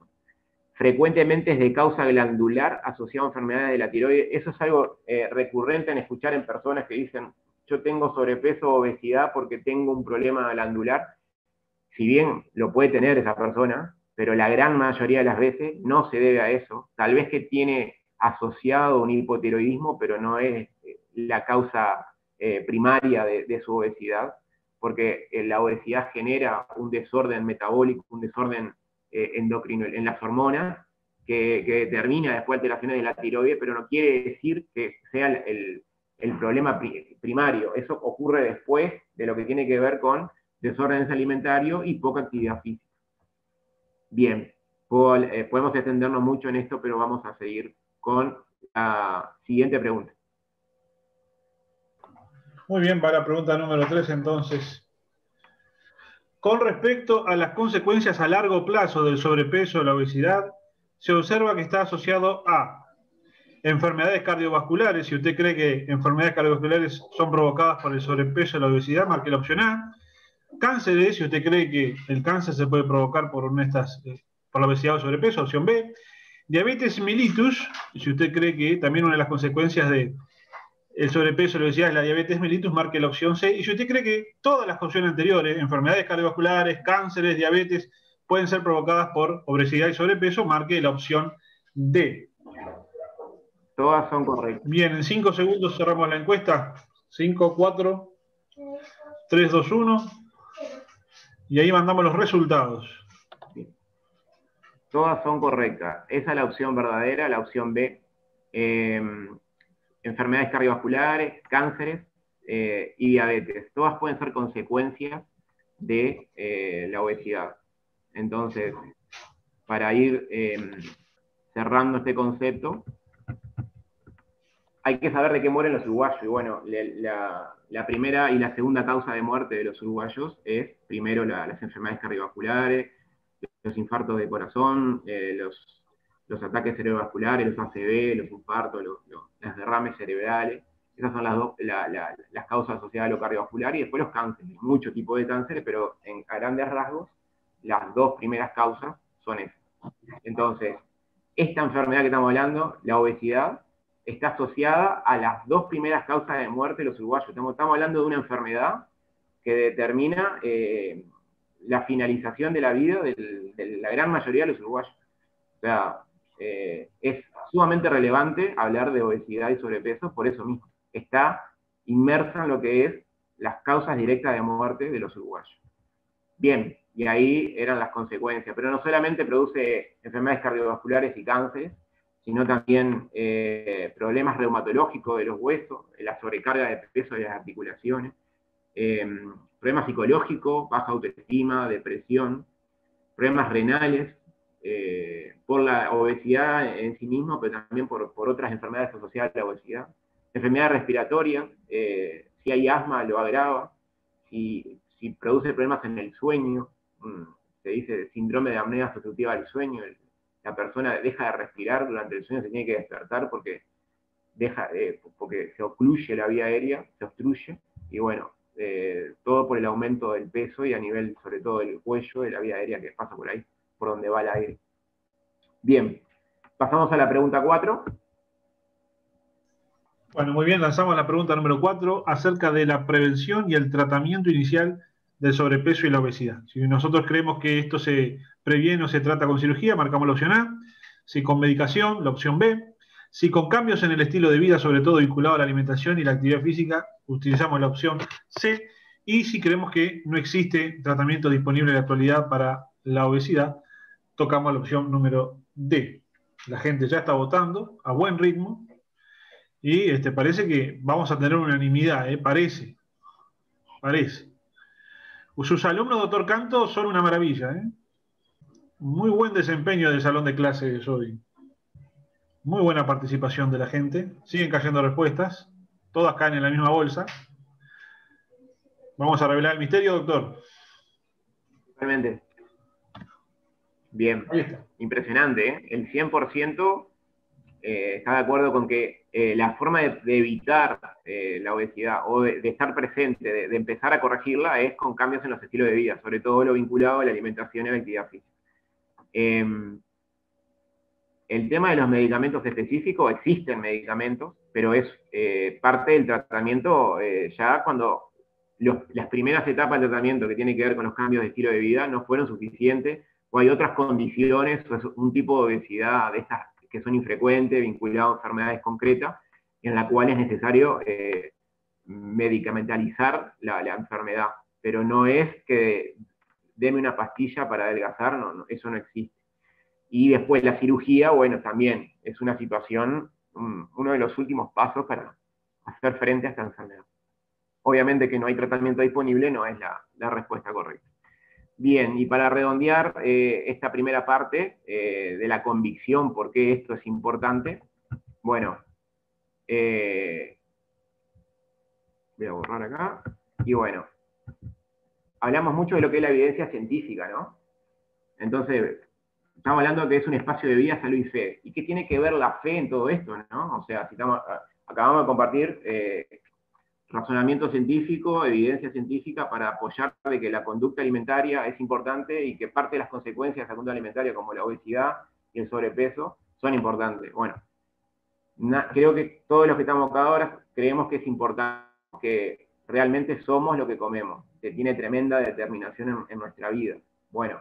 Frecuentemente es de causa glandular asociado a enfermedades de la tiroides. Eso es algo recurrente en escuchar en personas que dicen, yo tengo sobrepeso o obesidad porque tengo un problema glandular. Si bien lo puede tener esa persona, pero la gran mayoría de las veces no se debe a eso. Tal vez que tiene asociado un hipotiroidismo, pero no es la causa primaria de su obesidad, porque la obesidad genera un desorden metabólico, un desorden endocrino en las hormonas, que determina después alteraciones de la tiroides, pero no quiere decir que sea el problema primario. Eso ocurre después de lo que tiene que ver con desórdenes alimentarios y poca actividad física. Bien, podemos extendernos mucho en esto, pero vamos a seguir con la siguiente pregunta. Muy bien, va la pregunta número 3 entonces. Con respecto a las consecuencias a largo plazo del sobrepeso o la obesidad, se observa que está asociado a enfermedades cardiovasculares. Si usted cree que enfermedades cardiovasculares son provocadas por el sobrepeso o la obesidad, marque la opción A. Cánceres, si usted cree que el cáncer se puede provocar por la obesidad o sobrepeso, opción B. Diabetes mellitus, si usted cree que también una de las consecuencias de el sobrepeso, la obesidad es la diabetes mellitus, marque la opción C. Y si usted cree que todas las opciones anteriores, enfermedades cardiovasculares, cánceres, diabetes, pueden ser provocadas por obesidad y sobrepeso, marque la opción D. Todas son correctas. Bien, en 5 segundos cerramos la encuesta. 5, 4, 3, 2, 1. Y ahí mandamos los resultados. Todas son correctas. Esa es la opción verdadera, la opción B. Enfermedades cardiovasculares, cánceres y diabetes. Todas pueden ser consecuencias de la obesidad. Entonces, para ir cerrando este concepto, hay que saber de qué mueren los uruguayos. Y bueno, la primera y la segunda causa de muerte de los uruguayos es, primero, las enfermedades cardiovasculares, los infartos de corazón, los ataques cerebrovasculares, los ACV, los infartos, los derrames cerebrales. Esas son las causas asociadas a lo cardiovascular, y después los cánceres, muchos tipos de cánceres, pero a grandes rasgos, las dos primeras causas son esas. Entonces, esta enfermedad que estamos hablando, la obesidad, está asociada a las dos primeras causas de muerte de los uruguayos. Estamos hablando de una enfermedad que determina la finalización de la vida de la gran mayoría de los uruguayos. O sea, es sumamente relevante hablar de obesidad y sobrepeso por eso mismo. Está inmersa en lo que es las causas directas de muerte de los uruguayos. Bien, y ahí eran las consecuencias. Pero no solamente produce enfermedades cardiovasculares y cánceres, sino también problemas reumatológicos de los huesos, la sobrecarga de peso de las articulaciones, problemas psicológicos, baja autoestima, depresión, problemas renales, por la obesidad en sí mismo, pero también por otras enfermedades asociadas a la obesidad. Enfermedades respiratorias, si hay asma lo agrava, si produce problemas en el sueño, se dice síndrome de apnea obstructiva del sueño, la persona deja de respirar durante el sueño, se tiene que despertar porque se ocluye la vía aérea, se obstruye, y bueno, todo por el aumento del peso y a nivel, sobre todo, del cuello, de la vía aérea que pasa por ahí, por donde va el aire. Bien, pasamos a la pregunta 4. Bueno, muy bien, lanzamos la pregunta número 4 acerca de la prevención y el tratamiento inicial del sobrepeso y la obesidad. Si nosotros creemos que esto se previene o se trata con cirugía, marcamos la opción A. Si con medicación, la opción B. Si con cambios en el estilo de vida, sobre todo vinculado a la alimentación y la actividad física, utilizamos la opción C. Y si creemos que no existe tratamiento disponible en la actualidad para la obesidad, tocamos la opción número D. La gente ya está votando a buen ritmo y parece que vamos a tener unanimidad, parece. Sus alumnos, doctor Canto, son una maravilla, Muy buen desempeño del salón de clases hoy. Muy buena participación de la gente. Siguen cayendo respuestas. Todas caen en la misma bolsa. Vamos a revelar el misterio, doctor. Realmente. Bien. Impresionante, ¿eh? El 100% está de acuerdo con que la forma de evitar la obesidad o de estar presente, de empezar a corregirla, es con cambios en los estilos de vida, sobre todo lo vinculado a la alimentación y a la actividad física. El tema de los medicamentos específicos, existen medicamentos, pero es parte del tratamiento ya cuando las primeras etapas del tratamiento que tienen que ver con los cambios de estilo de vida no fueron suficientes, o hay otras condiciones, o un tipo de obesidad de estas que son infrecuentes, vinculadas a enfermedades concretas, en la cual es necesario medicamentalizar la enfermedad, pero no es que deme una pastilla para adelgazar, no, eso no existe. Y después la cirugía, bueno, también es una situación, uno de los últimos pasos para hacer frente a esta enfermedad. Obviamente que no hay tratamiento disponible, no es la respuesta correcta. Bien, y para redondear esta primera parte de la convicción, por qué esto es importante, bueno, voy a borrar acá, y bueno, hablamos mucho de lo que es la evidencia científica, ¿no? Entonces, estamos hablando de que es un espacio de vida, salud y fe. ¿Y qué tiene que ver la fe en todo esto, no? O sea, si acabamos de compartir razonamiento científico, evidencia científica para apoyar de que la conducta alimentaria es importante y que parte de las consecuencias de la conducta alimentaria, como la obesidad y el sobrepeso, son importantes. Bueno, creo que todos los que estamos acá ahora creemos que es importante, que realmente somos lo que comemos, que tiene tremenda determinación en nuestra vida. Bueno,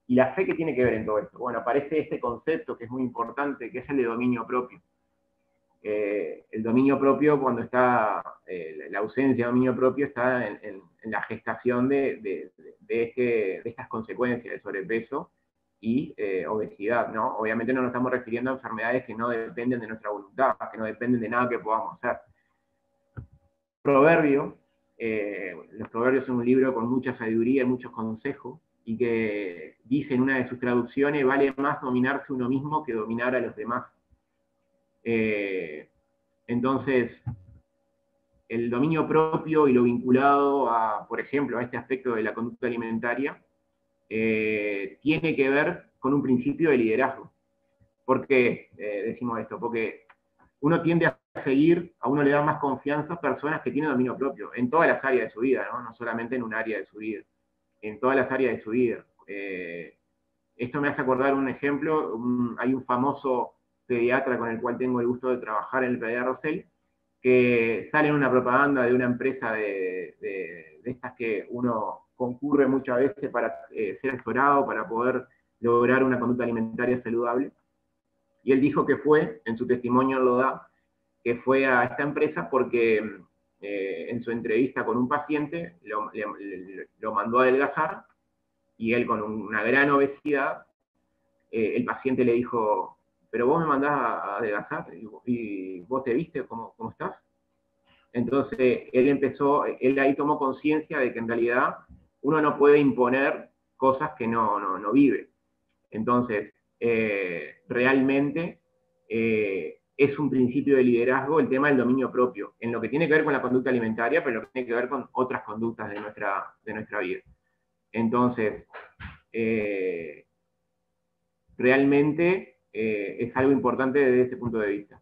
¿y la fe qué tiene que ver en todo esto? Bueno, aparece este concepto que es muy importante, que es el de dominio propio. El dominio propio, cuando está, la ausencia de dominio propio, está en la gestación de estas consecuencias de sobrepeso y obesidad, ¿no? Obviamente no nos estamos refiriendo a enfermedades que no dependen de nuestra voluntad, que no dependen de nada que podamos hacer. Los proverbios son un libro con mucha sabiduría y muchos consejos, y que dice en una de sus traducciones, vale más dominarse uno mismo que dominar a los demás. Entonces, el dominio propio y lo vinculado a, por ejemplo, a este aspecto de la conducta alimentaria, tiene que ver con un principio de liderazgo. ¿Por qué decimos esto? Porque uno tiende a seguir, a uno le da más confianza a personas que tienen dominio propio, en todas las áreas de su vida, ¿no? No solamente en un área de su vida, en todas las áreas de su vida. Esto me hace acordar un ejemplo, hay un famoso pediatra con el cual tengo el gusto de trabajar en el Pediatra Rosell, que sale en una propaganda de una empresa de estas que uno concurre muchas veces para ser asesorado, para poder lograr una conducta alimentaria saludable. Y él dijo que fue, en su testimonio lo da, que fue a esta empresa porque en su entrevista con un paciente lo mandó a adelgazar, y él con una gran obesidad, el paciente le dijo, pero vos me mandás a adelgazar, y vos te viste cómo estás. Entonces él ahí tomó conciencia de que en realidad uno no puede imponer cosas que no vive. Entonces, realmente es un principio de liderazgo el tema del dominio propio, en lo que tiene que ver con la conducta alimentaria, pero en lo que tiene que ver con otras conductas de nuestra vida. Entonces, realmente es algo importante desde ese punto de vista.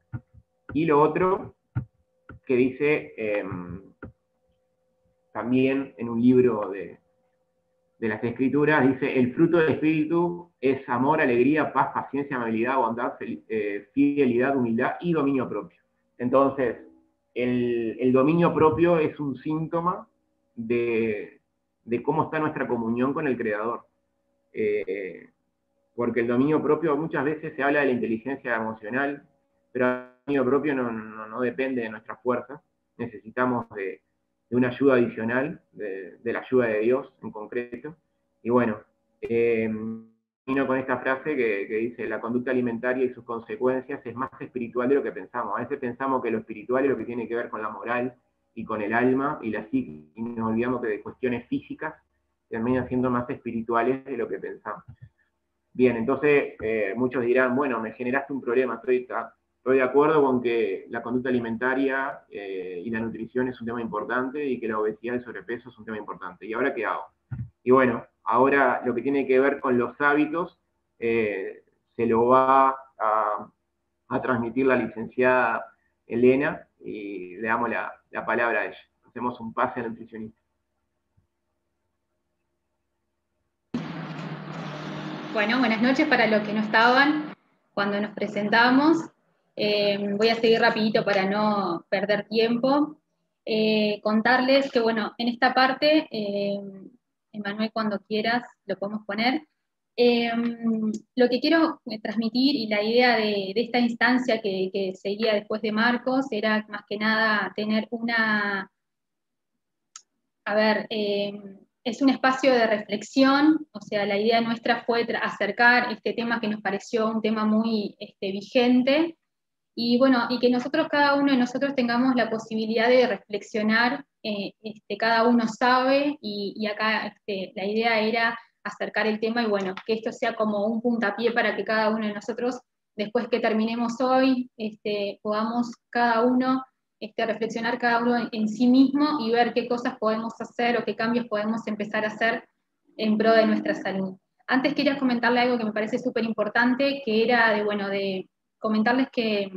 Y lo otro que dice también en un libro de las Escrituras, dice, el fruto del Espíritu es amor, alegría, paz, paciencia, amabilidad, bondad, fidelidad, humildad y dominio propio. Entonces, el dominio propio es un síntoma de cómo está nuestra comunión con el Creador. Porque el dominio propio muchas veces se habla de la inteligencia emocional, pero el dominio propio no depende de nuestras fuerzas, necesitamos de una ayuda adicional, de la ayuda de Dios en concreto. Y bueno, termino con esta frase que dice: la conducta alimentaria y sus consecuencias es más espiritual de lo que pensamos. A veces pensamos que lo espiritual es lo que tiene que ver con la moral y con el alma y la psique, y nos olvidamos que de cuestiones físicas terminan siendo más espirituales de lo que pensamos. Bien, entonces muchos dirán, bueno, me generaste un problema, estoy de acuerdo con que la conducta alimentaria y la nutrición es un tema importante y que la obesidad y el sobrepeso es un tema importante. ¿Y ahora qué hago? Y bueno, ahora lo que tiene que ver con los hábitos se lo va a transmitir la licenciada Elena y le damos la palabra a ella. Hacemos un pase al nutricionista. Bueno, buenas noches para los que no estaban cuando nos presentamos. Voy a seguir rapidito para no perder tiempo. Contarles que, bueno, en esta parte, Emanuel, cuando quieras, lo podemos poner. Lo que quiero transmitir y la idea de esta instancia que seguía después de Marcos era más que nada tener una... A ver, es un espacio de reflexión, o sea, la idea nuestra fue acercar este tema que nos pareció un tema muy vigente, y bueno, y que nosotros, cada uno de nosotros tengamos la posibilidad de reflexionar, cada uno sabe, y acá la idea era acercar el tema, y bueno, que esto sea como un puntapié para que cada uno de nosotros, después que terminemos hoy, podamos cada uno reflexionar cada uno en sí mismo y ver qué cosas podemos hacer o qué cambios podemos empezar a hacer en pro de nuestra salud. Antes quería comentarle algo que me parece súper importante, que era de comentarles que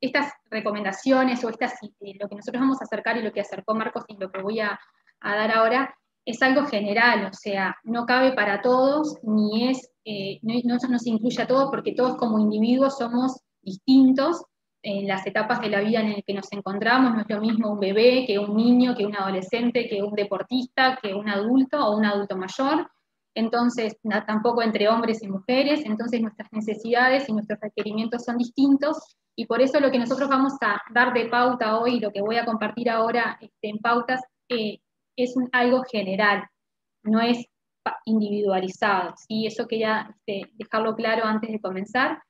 estas recomendaciones o lo que nosotros vamos a acercar y lo que acercó Marcos y lo que voy a dar ahora es algo general, o sea, no cabe para todos, ni no nos incluye a todos, porque todos como individuos somos distintos en las etapas de la vida en las que nos encontramos. No es lo mismo un bebé que un niño, que un adolescente, que un deportista, que un adulto o un adulto mayor. Entonces, tampoco entre hombres y mujeres, entonces nuestras necesidades y nuestros requerimientos son distintos, y por eso lo que nosotros vamos a dar de pauta hoy, lo que voy a compartir ahora en pautas, es algo general, no es individualizado, ¿sí? Eso quería dejarlo claro antes de comenzar.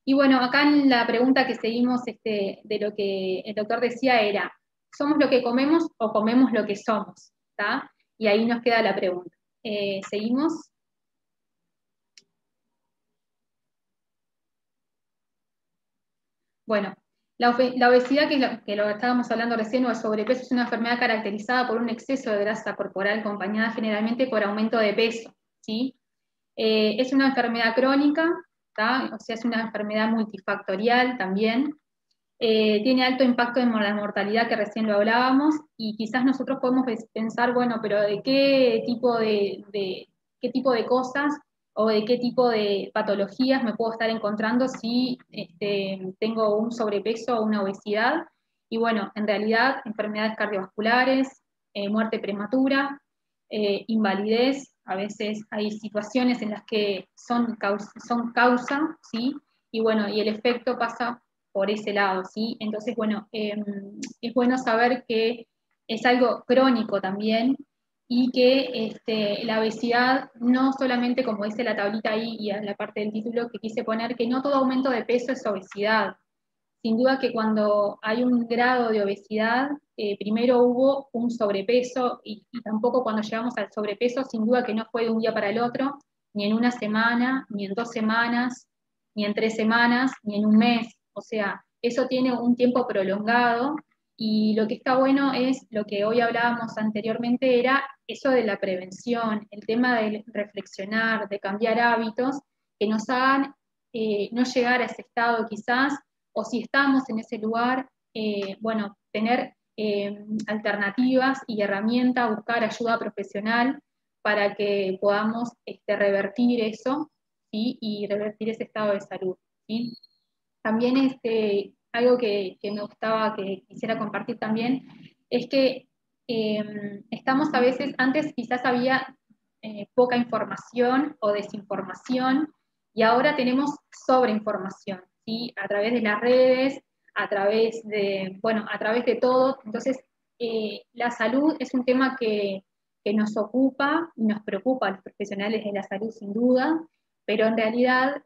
Y bueno, acá en la pregunta que seguimos de lo que el doctor decía era: ¿somos lo que comemos o comemos lo que somos? ¿Tá? Y ahí nos queda la pregunta. ¿Seguimos? Bueno, la obesidad, que lo estábamos hablando recién, o el sobrepeso, es una enfermedad caracterizada por un exceso de grasa corporal acompañada generalmente por aumento de peso, ¿sí? Es una enfermedad crónica, ¿tá? O sea, es una enfermedad multifactorial también. Tiene alto impacto en la mortalidad, que recién lo hablábamos, y quizás nosotros podemos pensar, bueno, pero ¿de qué tipo de cosas o de qué tipo de patologías me puedo estar encontrando si tengo un sobrepeso o una obesidad? Y bueno, en realidad, enfermedades cardiovasculares, muerte prematura, invalidez. A veces hay situaciones en las que son causa, ¿sí? Y bueno, y el efecto pasa por ese lado, ¿sí? Entonces, bueno, es bueno saber que es algo crónico también, y que la obesidad no solamente, como dice la tablita ahí y en la parte del título que quise poner, que no todo aumento de peso es obesidad. Sin duda que cuando hay un grado de obesidad, primero hubo un sobrepeso, y tampoco cuando llegamos al sobrepeso, sin duda que no fue de un día para el otro, ni en una semana, ni en 2 semanas, ni en 3 semanas, ni en un mes. O sea, eso tiene un tiempo prolongado, y lo que está bueno es lo que hoy hablábamos anteriormente, era eso de la prevención, el tema de reflexionar, de cambiar hábitos que nos hagan no llegar a ese estado quizás, o si estamos en ese lugar, bueno, tener alternativas y herramientas, buscar ayuda profesional para que podamos revertir eso, ¿sí? Y revertir ese estado de salud, ¿sí? También algo que me gustaba, que quisiera compartir también, es que estamos a veces, antes quizás había poca información o desinformación, y ahora tenemos sobreinformación, ¿sí? A través de las redes, a través de todo. Entonces, la salud es un tema que nos ocupa y nos preocupa a los profesionales de la salud sin duda, pero en realidad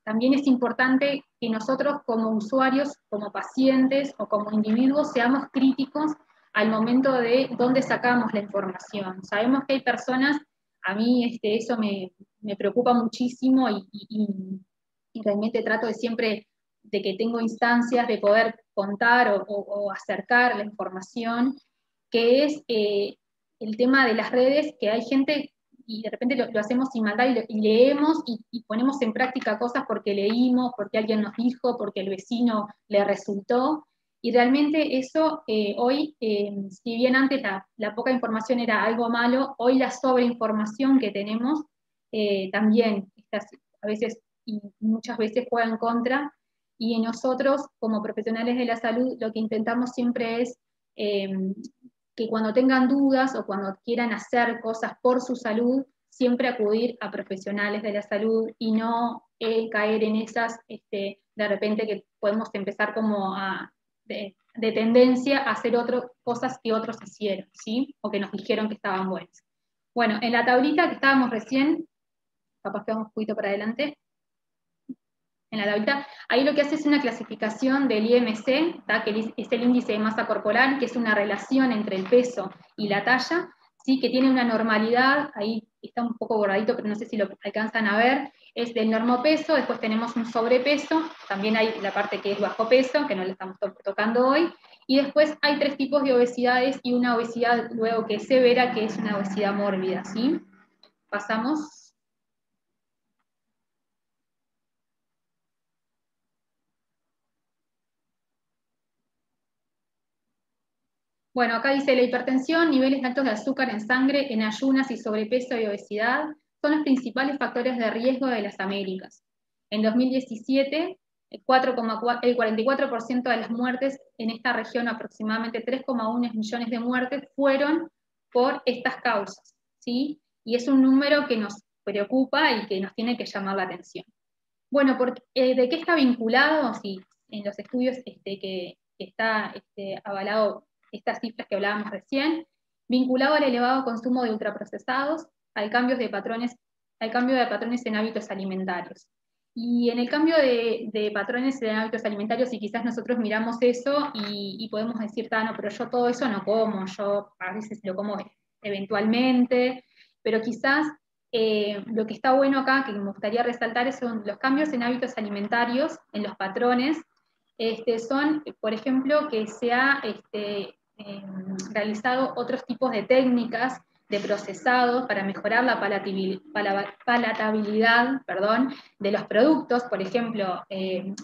también es importante que nosotros como usuarios, como pacientes o como individuos seamos críticos al momento de dónde sacamos la información. Sabemos que hay personas, a mí eso me preocupa muchísimo y realmente trato de siempre de que tengo instancias de poder contar o acercar la información, que es el tema de las redes, que hay gente y de repente lo hacemos sin maldad y leemos y ponemos en práctica cosas porque leímos, porque alguien nos dijo, porque el vecino le resultó, y realmente eso hoy, si bien antes la poca información era algo malo, hoy la sobreinformación que tenemos también a veces y muchas veces juega en contra, y nosotros como profesionales de la salud lo que intentamos siempre es que cuando tengan dudas o cuando quieran hacer cosas por su salud, siempre acudir a profesionales de la salud y no caer en esas, de repente que podemos empezar como de tendencia a hacer cosas que otros hicieron, ¿sí? O que nos dijeron que estaban buenas. Bueno, en la tablita que estábamos recién, capaz que vamos un poquito para adelante, en la tablita, ahí lo que hace es una clasificación del IMC, que es el índice de masa corporal, que es una relación entre el peso y la talla, ¿sí? Que tiene una normalidad, ahí está un poco borradito, pero no sé si lo alcanzan a ver, es del normopeso, después tenemos un sobrepeso, también hay la parte que es bajo peso, que no le estamos tocando hoy, y después hay 3 tipos de obesidades y una obesidad luego que es severa, que es una obesidad mórbida, ¿sí? Pasamos. Bueno, acá dice la hipertensión, niveles altos de azúcar en sangre, en ayunas y sobrepeso y obesidad son los principales factores de riesgo de las Américas. En 2017, el 44% de las muertes en esta región, aproximadamente 3,1 millones de muertes, fueron por estas causas, ¿sí? Y es un número que nos preocupa y que nos tiene que llamar la atención. Bueno, ¿de qué está vinculado? Sí, en los estudios que está avalado estas cifras que hablábamos recién, vinculado al elevado consumo de ultraprocesados, al cambio de patrones en hábitos alimentarios. Y en el cambio de patrones en hábitos alimentarios, y quizás nosotros miramos eso y podemos decir, no, pero yo todo eso no como, yo a veces lo como eventualmente, pero quizás lo que está bueno acá, que me gustaría resaltar, son los cambios en hábitos alimentarios, en los patrones, son, por ejemplo, que se ha realizado otros tipos de técnicas de procesado para mejorar la palatabilidad, de los productos, por ejemplo,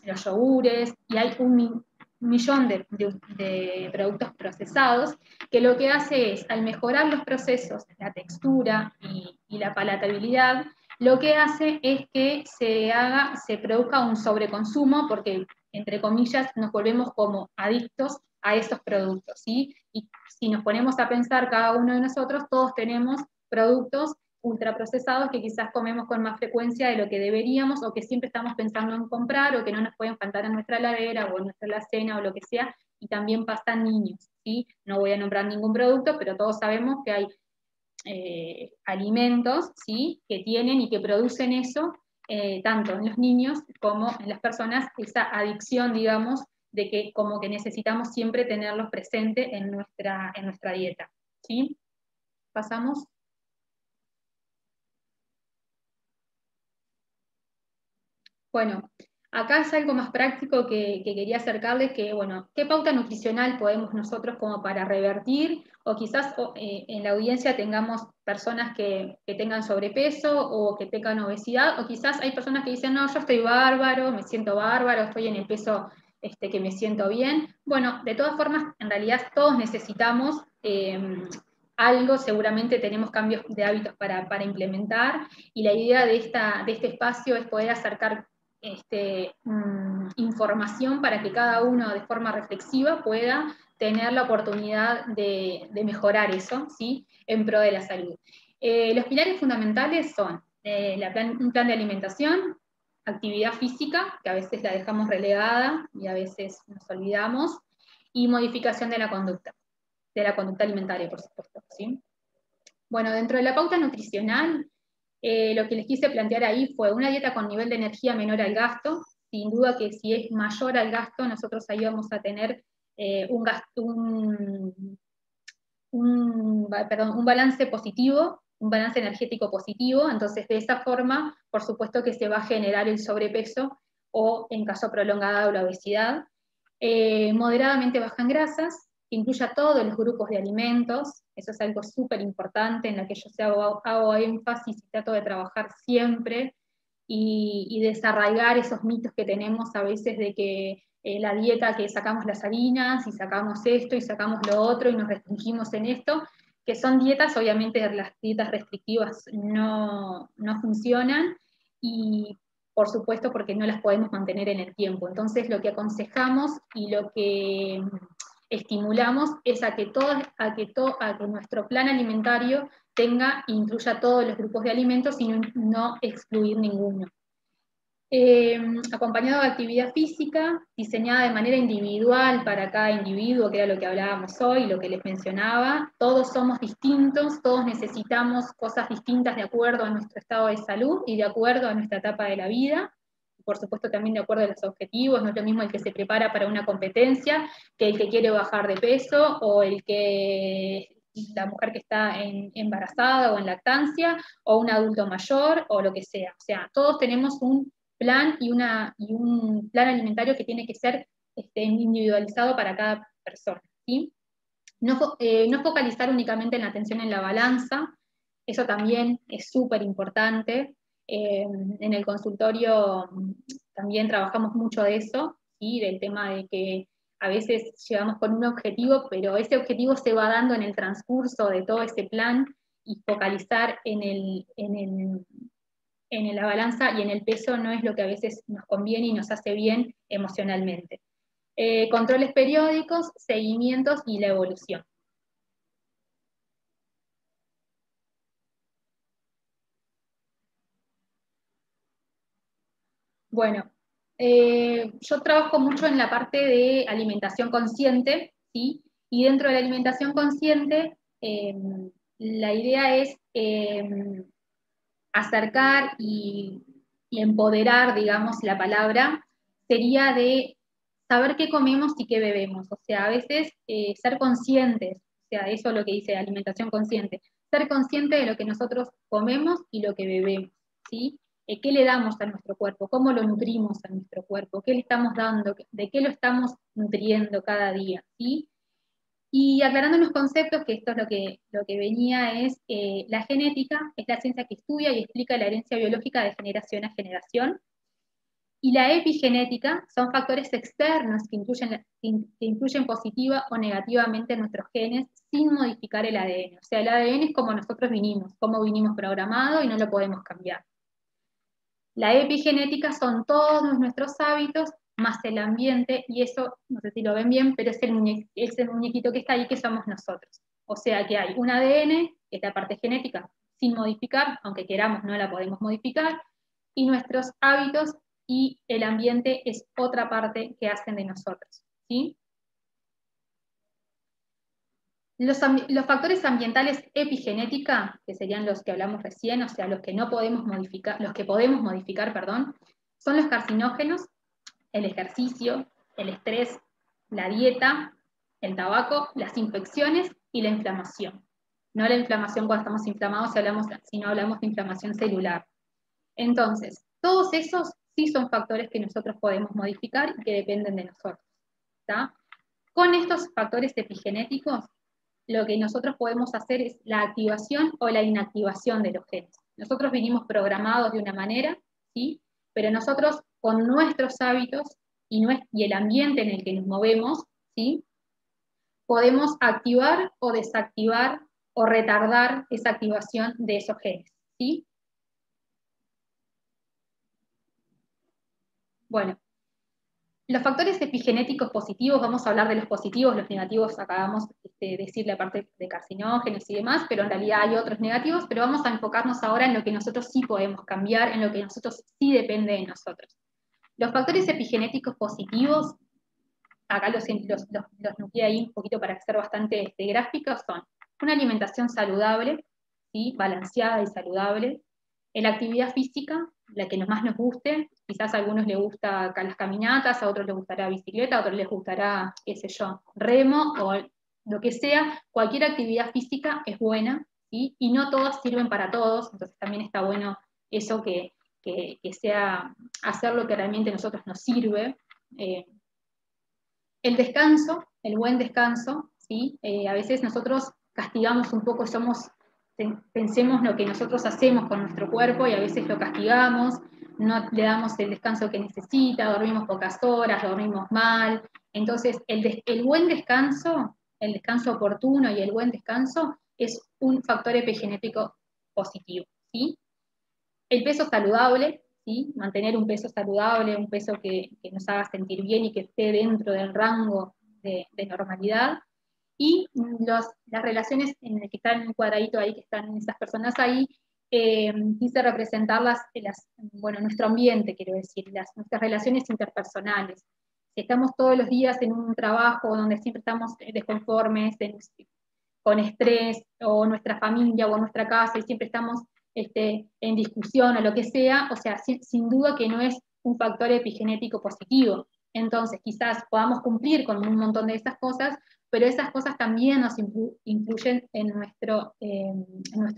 los yogures, y hay un millón de productos procesados, que lo que hace es, al mejorar los procesos, la textura y la palatabilidad, lo que hace es que se produzca un sobreconsumo, porque, entre comillas, nos volvemos como adictos a esos productos, ¿sí? Y si nos ponemos a pensar cada uno de nosotros, todos tenemos productos ultraprocesados que quizás comemos con más frecuencia de lo que deberíamos, o que siempre estamos pensando en comprar, o que no nos pueden faltar en nuestra heladera, o en nuestra alacena, o lo que sea, y también pasan niños, ¿sí? No voy a nombrar ningún producto, pero todos sabemos que hay alimentos, ¿sí? Que tienen y que producen eso, tanto en los niños como en las personas, esa adicción, digamos, de que como que necesitamos siempre tenerlos presentes en nuestra dieta, ¿sí? Pasamos. Bueno, acá es algo más práctico que quería acercarles, que, bueno, ¿qué pauta nutricional podemos nosotros como para revertir? O quizás en la audiencia tengamos personas que tengan sobrepeso o que tengan obesidad, o quizás hay personas que dicen, no, yo estoy bárbaro, me siento bárbaro, estoy en el peso que me siento bien. Bueno, de todas formas, en realidad todos necesitamos algo, seguramente tenemos cambios de hábitos para implementar, y la idea de este espacio es poder acercar información para que cada uno de forma reflexiva pueda tener la oportunidad de mejorar eso, ¿sí? En pro de la salud. Los pilares fundamentales son un plan de alimentación, actividad física, que a veces la dejamos relegada y a veces nos olvidamos, y modificación de la conducta alimentaria, por supuesto, ¿sí? Bueno, dentro de la pauta nutricional, lo que les quise plantear ahí fue una dieta con nivel de energía menor al gasto. Sin duda que si es mayor al gasto, nosotros ahí vamos a tener un balance positivo, un balance energético positivo. Entonces, de esa forma, por supuesto que se va a generar el sobrepeso o, en caso prolongado, la obesidad. Moderadamente baja en grasas, que incluya todos los grupos de alimentos. Eso es algo súper importante en la que yo hago énfasis y trato de trabajar siempre, y desarraigar esos mitos que tenemos a veces de que la dieta, que sacamos las harinas y sacamos esto y sacamos lo otro y nos restringimos en esto, que son dietas. Obviamente las dietas restrictivas no funcionan, y por supuesto porque no las podemos mantener en el tiempo. Entonces lo que aconsejamos y lo que estimulamos es a que nuestro plan alimentario incluya todos los grupos de alimentos y no excluir ninguno. Acompañado de actividad física, diseñada de manera individual para cada individuo, que era lo que hablábamos hoy, lo que les mencionaba. Todos somos distintos, todos necesitamos cosas distintas de acuerdo a nuestro estado de salud y de acuerdo a nuestra etapa de la vida. Por supuesto también de acuerdo a los objetivos. No es lo mismo el que se prepara para una competencia que el que quiere bajar de peso, o la mujer que está embarazada o en lactancia, o un adulto mayor, o lo que sea. O sea, todos tenemos un plan y un plan alimentario que tiene que ser individualizado para cada persona, ¿sí? No focalizar únicamente en la atención en la balanza, eso también es súper importante. En el consultorio también trabajamos mucho de eso, ¿sí? Del tema de que a veces llegamos con un objetivo, pero ese objetivo se va dando en el transcurso de todo ese plan, y focalizar en la balanza y en el peso no es lo que a veces nos conviene y nos hace bien emocionalmente. Controles periódicos, seguimientos y la evolución. Bueno, yo trabajo mucho en la parte de alimentación consciente, ¿sí? Y dentro de la alimentación consciente, la idea es acercar y empoderar, digamos, la palabra, sería de saber qué comemos y qué bebemos. O sea, a veces ser conscientes, o sea, eso es lo que dice alimentación consciente, ser consciente de lo que nosotros comemos y lo que bebemos, ¿sí? ¿Qué le damos a nuestro cuerpo? ¿Cómo lo nutrimos a nuestro cuerpo? ¿Qué le estamos dando? ¿De qué lo estamos nutriendo cada día? ¿Sí? Y aclarando unos conceptos, que esto es lo que venía, es la genética es la ciencia que estudia y explica la herencia biológica de generación a generación, y la epigenética son factores externos que influyen positiva o negativamente en nuestros genes sin modificar el ADN. O sea, el ADN es como nosotros vinimos, como vinimos programado, y no lo podemos cambiar. La epigenética son todos nuestros hábitos más el ambiente, y eso, no sé si lo ven bien, pero es el muñequito que está ahí, que somos nosotros. O sea que hay un ADN, que es la parte genética, sin modificar, aunque queramos no la podemos modificar, y nuestros hábitos y el ambiente es otra parte que hacen de nosotros, ¿sí? Los factores ambientales epigenética, que serían los que hablamos recién, o sea, los que podemos modificar, perdón, son los carcinógenos, el ejercicio, el estrés, la dieta, el tabaco, las infecciones y la inflamación. No la inflamación cuando estamos inflamados, sino hablamos de inflamación celular. Entonces, todos esos sí son factores que nosotros podemos modificar y que dependen de nosotros, ¿tá? Con estos factores epigenéticos, lo que nosotros podemos hacer es la activación o la inactivación de los genes. Nosotros vinimos programados de una manera, ¿sí? Pero nosotros, con nuestros hábitos y el ambiente en el que nos movemos, ¿sí? Podemos activar o desactivar o retardar esa activación de esos genes, ¿sí? Bueno, Los factores epigenéticos positivos, vamos a hablar de los positivos, los negativos acabamos de decir la parte de carcinógenos y demás, pero en realidad hay otros negativos, pero vamos a enfocarnos ahora en lo que nosotros sí podemos cambiar, en lo que nosotros sí depende de nosotros. Los factores epigenéticos positivos, acá los nucleé ahí un poquito para ser bastante gráficos, son una alimentación saludable, ¿sí? Balanceada y saludable, la actividad física, la que más nos guste, quizás a algunos les gusta las caminatas, a otros les gustará bicicleta, a otros les gustará, qué sé yo, remo o lo que sea, cualquier actividad física es buena, ¿sí? Y no todas sirven para todos, entonces también está bueno eso que sea hacer lo que realmente a nosotros nos sirve. El descanso, el buen descanso, ¿sí? A veces nosotros castigamos un poco, pensemos lo que nosotros hacemos con nuestro cuerpo y a veces lo castigamos, no le damos el descanso que necesita, dormimos pocas horas, dormimos mal. Entonces, el buen descanso, el descanso oportuno y el buen descanso es un factor epigenético positivo, ¿sí? El peso saludable, ¿sí? Mantener un peso saludable, un peso que nos haga sentir bien y que esté dentro del rango de normalidad. Y las relaciones en el que está en un cuadradito ahí, que están esas personas ahí, quise representarlas, bueno, nuestro ambiente, quiero decir, nuestras relaciones interpersonales. Si estamos todos los días en un trabajo donde siempre estamos desconformes, con estrés, o nuestra familia, o nuestra casa, y siempre estamos en discusión o lo que sea, o sea, sin duda que no es un factor epigenético positivo. Entonces, quizás podamos cumplir con un montón de esas cosas, pero esas cosas también nos influyen en nuestro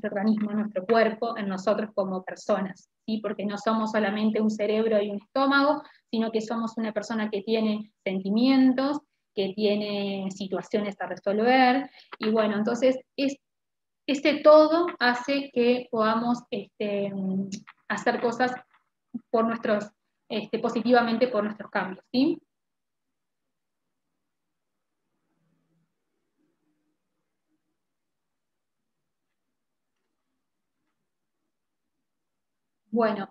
organismo, en nuestro cuerpo, en nosotros como personas, ¿sí? Porque no somos solamente un cerebro y un estómago, sino que somos una persona que tiene sentimientos, que tiene situaciones a resolver, y bueno, entonces este todo hace que podamos hacer cosas por positivamente por nuestros cambios, ¿sí? Bueno,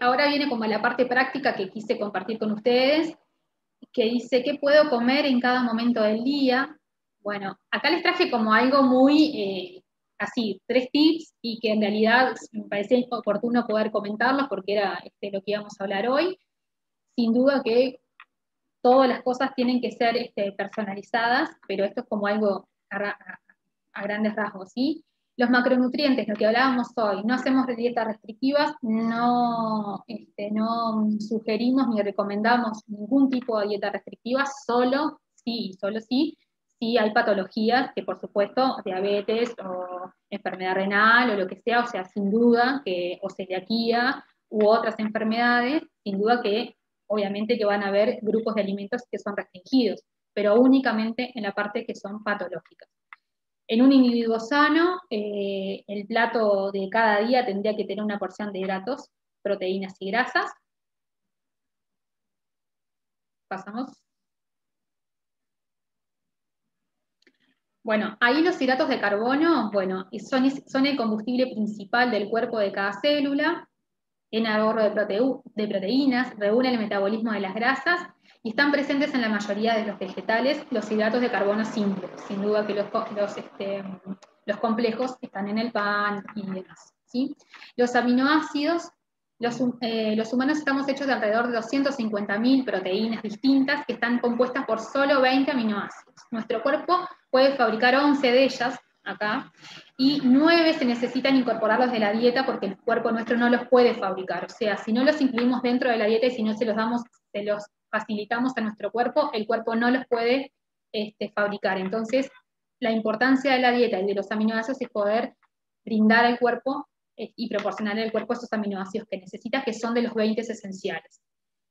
ahora viene como la parte práctica que quise compartir con ustedes, que dice, ¿qué puedo comer en cada momento del día? Bueno, acá les traje como algo muy así, 3 tips, y que en realidad me parecía oportuno poder comentarlos porque era lo que íbamos a hablar hoy. Sin duda que todas las cosas tienen que ser personalizadas, pero esto es como algo a grandes rasgos, ¿sí? Los macronutrientes, lo que hablábamos hoy, no hacemos dietas restrictivas, no sugerimos ni recomendamos ningún tipo de dieta restrictiva, solo sí hay patologías que, por supuesto, diabetes o enfermedad renal o lo que sea, o sea, sin duda, o celiaquía u otras enfermedades, sin duda que obviamente que van a haber grupos de alimentos que son restringidos, pero únicamente en la parte que son patológicas. En un individuo sano, el plato de cada día tendría que tener una porción de hidratos, proteínas y grasas. Pasamos. Bueno, ahí los hidratos de carbono, bueno, son el combustible principal del cuerpo de cada célula, en ahorro de proteínas, regulan el metabolismo de las grasas y están presentes en la mayoría de los vegetales, los hidratos de carbono simples. Sin duda que los complejos están en el pan y demás, ¿sí? Los aminoácidos, los humanos estamos hechos de alrededor de 250.000 proteínas distintas que están compuestas por solo 20 aminoácidos. Nuestro cuerpo puede fabricar 11 de ellas, acá, y 9 se necesitan incorporarlos de la dieta porque el cuerpo nuestro no los puede fabricar. O sea, si no los incluimos dentro de la dieta y si no se los facilitamos a nuestro cuerpo, el cuerpo no los puede fabricar. Entonces, la importancia de la dieta y de los aminoácidos es poder brindar al cuerpo y proporcionar al cuerpo esos aminoácidos que necesita, que son de los 20 esenciales.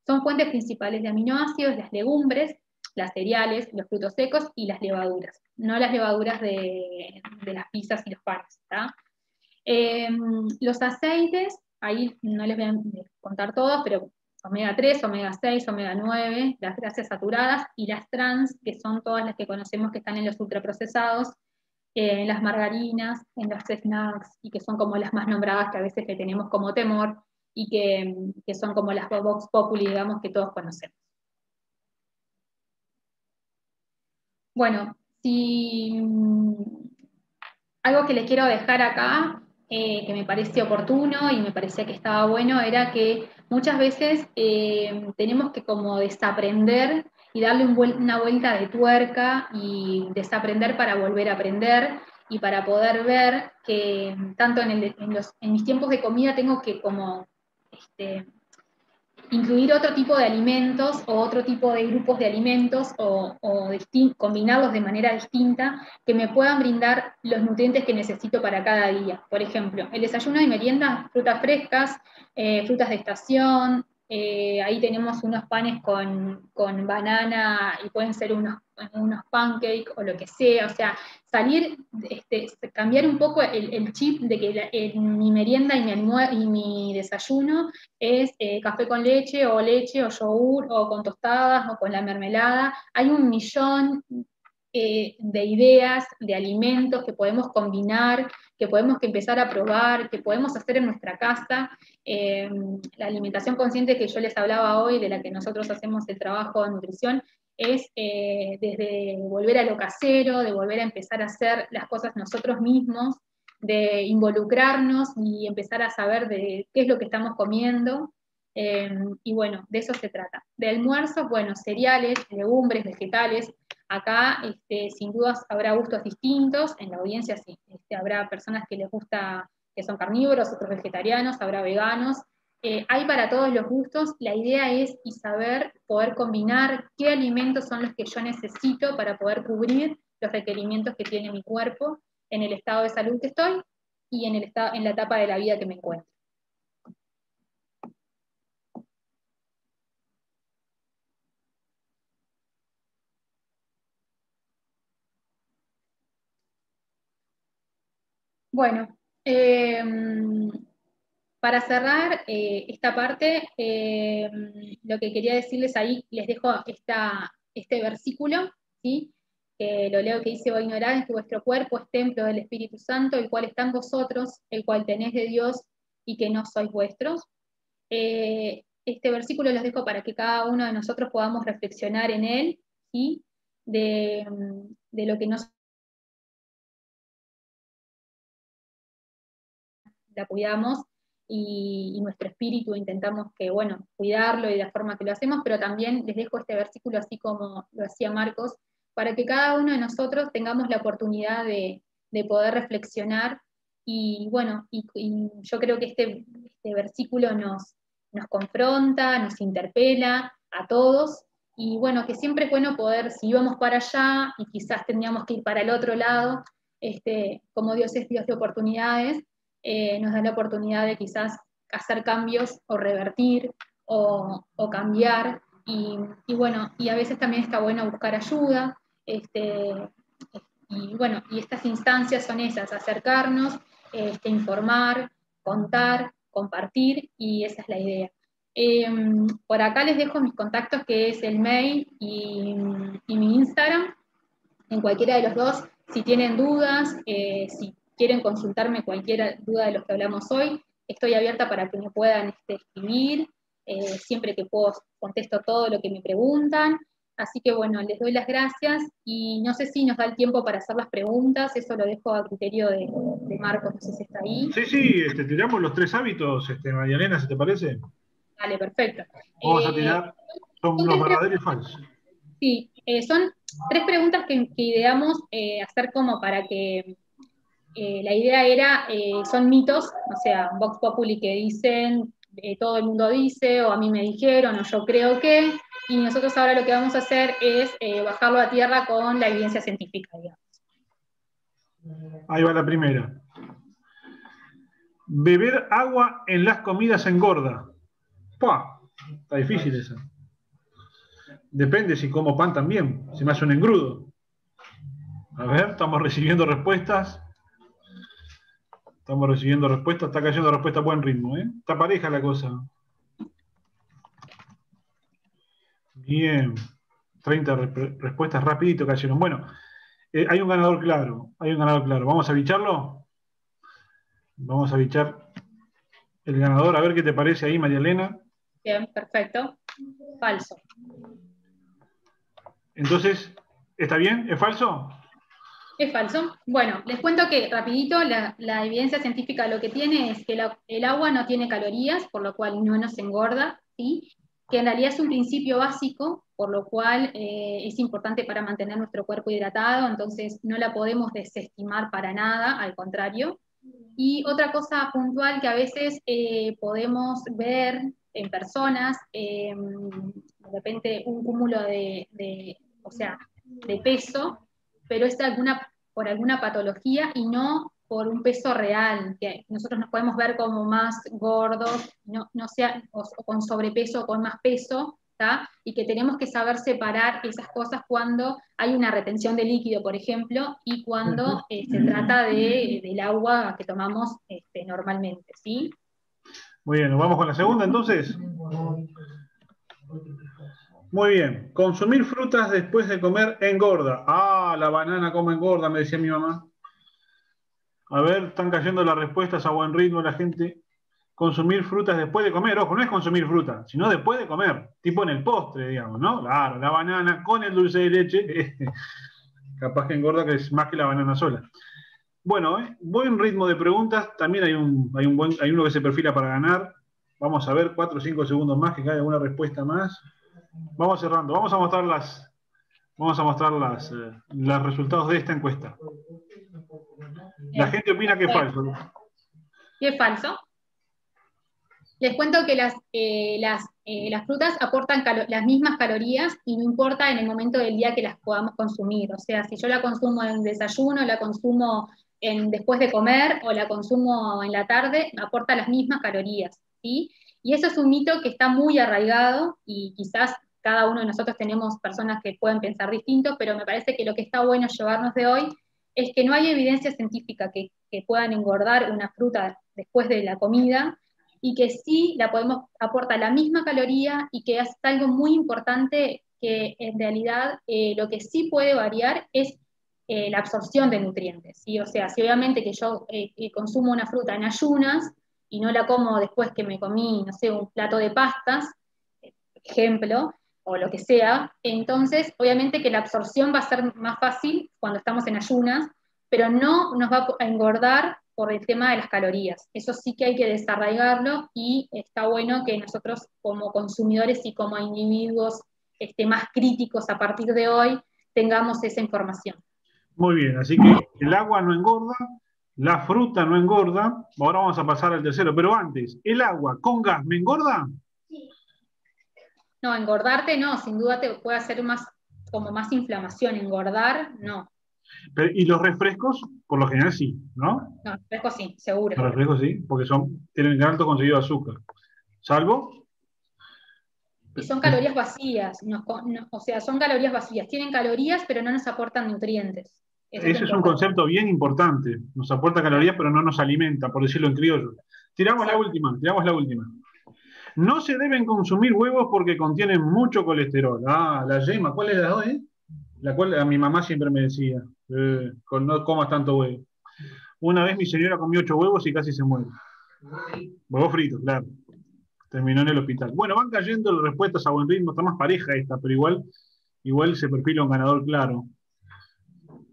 Son fuentes principales de aminoácidos las legumbres, las cereales, los frutos secos y las levaduras, no las levaduras de las pizzas y los panes, ¿tá? Los aceites, ahí no les voy a contar todos, pero omega 3, omega 6, omega 9, las grasas saturadas y las trans, que son todas las que conocemos que están en los ultraprocesados, en las margarinas, en los snacks, y que son como las más nombradas que a veces le tenemos como temor, y que son como las Vox Populi, digamos, que todos conocemos. Bueno, si algo que les quiero dejar acá, que me parece oportuno y me parecía que estaba bueno, era que muchas veces tenemos que como desaprender y darle una vuelta de tuerca y desaprender para volver a aprender y para poder ver que tanto en mis tiempos de comida tengo que como incluir otro tipo de alimentos o otro tipo de grupos de alimentos o combinarlos de manera distinta que me puedan brindar los nutrientes que necesito para cada día. Por ejemplo, el desayuno y merienda, frutas frescas, frutas de estación, ahí tenemos unos panes con banana y pueden ser unos pancakes o lo que sea, o sea, salir, cambiar un poco el chip de que mi merienda y mi desayuno es café con leche o yogur o con tostadas o con la mermelada. Hay un millón de ideas, de alimentos que podemos combinar, que podemos empezar a probar, que podemos hacer en nuestra casa. La alimentación consciente que yo les hablaba hoy, de la que nosotros hacemos el trabajo de nutrición, es desde volver a lo casero, de volver a empezar a hacer las cosas nosotros mismos, de involucrarnos y empezar a saber de qué es lo que estamos comiendo. Y bueno, de eso se trata. De almuerzos, bueno, cereales, legumbres, vegetales. Acá, sin dudas, habrá gustos distintos. En la audiencia sí, habrá personas que les gusta, que son carnívoros, otros vegetarianos, habrá veganos. Hay para todos los gustos. La idea es y saber poder combinar qué alimentos son los que yo necesito para poder cubrir los requerimientos que tiene mi cuerpo en el estado de salud que estoy y en la etapa de la vida que me encuentro. Bueno, para cerrar esta parte, lo que quería decirles ahí, les dejo este versículo, ¿sí? Que lo leo, que dice: "O ignoráis que vuestro cuerpo es templo del Espíritu Santo, el cual está en vosotros, el cual tenéis de Dios y que no sois vuestros". Este versículo los dejo para que cada uno de nosotros podamos reflexionar en él, ¿sí? De lo que nos la cuidamos y nuestro espíritu intentamos que, bueno, cuidarlo y de la forma que lo hacemos, pero también les dejo este versículo así como lo hacía Marcos, para que cada uno de nosotros tengamos la oportunidad de poder reflexionar y bueno, y yo creo que este versículo nos confronta, nos interpela a todos y bueno, que siempre es bueno poder, si íbamos para allá y quizás tendríamos que ir para el otro lado, como Dios es Dios de oportunidades, nos da la oportunidad de quizás hacer cambios o revertir o cambiar. Y bueno, y a veces también está bueno buscar ayuda. Y bueno, y estas instancias son esas: acercarnos, informar, contar, compartir, y esa es la idea. Por acá les dejo mis contactos, que es el mail y mi Instagram. En cualquiera de los dos, si tienen dudas, si quieren consultarme cualquier duda de los que hablamos hoy, estoy abierta para que me puedan escribir, siempre que puedo contesto todo lo que me preguntan. Así que bueno, les doy las gracias y no sé si nos da el tiempo para hacer las preguntas, eso lo dejo a criterio de Marcos, no sé si está ahí. Sí, sí, tiramos los 3 hábitos, María Elena, ¿se te parece? Vale, perfecto. Vamos a tirar, son los verdaderos y falsos. Sí, son 3 preguntas que ideamos hacer como para que la idea era, son mitos, o sea, Vox Populi que dicen, todo el mundo dice, o a mí me dijeron, o yo creo que, y nosotros ahora lo que vamos a hacer es bajarlo a tierra con la evidencia científica, digamos. Ahí va la primera. Beber agua en las comidas engorda. ¡Pua! Está difícil esa. Depende si como pan también. Se me hace un engrudo. A ver, estamos recibiendo respuestas. Estamos recibiendo respuestas. Está cayendo respuesta a buen ritmo, ¿eh? Está pareja la cosa. Bien. 30 respuestas rapidito cayeron. Bueno, hay un ganador claro. Hay un ganador claro. ¿Vamos a bicharlo? Vamos a bichar el ganador. A ver qué te parece ahí, María Elena. Bien, perfecto. Falso. Entonces, ¿Está bien? ¿Es falso? Es falso. Bueno, les cuento que rapidito la evidencia científica lo que tiene es que el agua no tiene calorías, por lo cual no nos engorda, ¿sí? Que en realidad es un principio básico, por lo cual es importante para mantener nuestro cuerpo hidratado, entonces no la podemos desestimar para nada, al contrario. Y otra cosa puntual que a veces podemos ver en personas, de repente un cúmulo o sea, de peso, pero es por alguna patología y no por un peso real, que nosotros nos podemos ver como más gordos, no sea, o con sobrepeso o con más peso, ¿tá? Y que tenemos que saber separar esas cosas cuando hay una retención de líquido, por ejemplo, y cuando se trata del agua que tomamos normalmente, ¿sí? Muy bien, ¿nos vamos con la segunda entonces? Muy bien. Consumir frutas después de comer engorda. Ah, la banana como engorda, me decía mi mamá. A ver, están cayendo las respuestas a buen ritmo la gente. Consumir frutas después de comer. Ojo, no es consumir fruta, sino después de comer. Tipo en el postre, digamos, ¿no? Claro, la banana con el dulce de leche. Capaz que engorda, que es más que la banana sola. Bueno, buen ritmo de preguntas. También hay uno que se perfila para ganar. Vamos a ver, 4 o 5 segundos más, que cae alguna respuesta más. Vamos cerrando. Vamos a mostrar los resultados de esta encuesta. La gente opina que es falso. ¿Qué es falso? Les cuento que las frutas aportan las mismas calorías y no importa en el momento del día que las podamos consumir. O sea, si yo la consumo en desayuno, la consumo después de comer o la consumo en la tarde, aporta las mismas calorías, ¿sí? Y eso es un mito que está muy arraigado y quizás cada uno de nosotros tenemos personas que pueden pensar distinto, pero me parece que lo que está bueno llevarnos de hoy es que no hay evidencia científica que puedan engordar una fruta después de la comida, y que sí aporta la misma caloría y que es algo muy importante que en realidad lo que sí puede variar es la absorción de nutrientes, ¿sí? O sea, si obviamente que yo consumo una fruta en ayunas y no la como después que me comí, no sé, un plato de pastas, ejemplo, o lo que sea, entonces obviamente que la absorción va a ser más fácil cuando estamos en ayunas, pero no nos va a engordar por el tema de las calorías. Eso sí que hay que desarraigarlo y está bueno que nosotros como consumidores y como individuos más críticos a partir de hoy tengamos esa información. Muy bien, así que el agua no engorda, la fruta no engorda. Ahora vamos a pasar al tercero, pero antes, ¿el agua con gas me engorda? No, engordarte no, sin duda te puede hacer como más inflamación. Engordar, no. Y los refrescos, por lo general sí, ¿no? No, refresco sí, seguro. Los refrescos sí, porque tienen alto contenido de azúcar. Salvo. Y son calorías vacías, o sea, son calorías vacías. Tienen calorías, pero no nos aportan nutrientes. Ese es un concepto bien importante. Nos aporta calorías, pero no nos alimenta, por decirlo en criollo. Tiramos la última. No se deben consumir huevos porque contienen mucho colesterol. Ah, la yema, ¿cuál es la dos, La cual a mi mamá siempre me decía, no comas tanto huevo. Una vez mi señora comió 8 huevos y casi se muere. Huevos fritos, claro. Terminó en el hospital. Bueno, van cayendo las respuestas a buen ritmo, está más pareja esta, pero igual se perfila un ganador claro.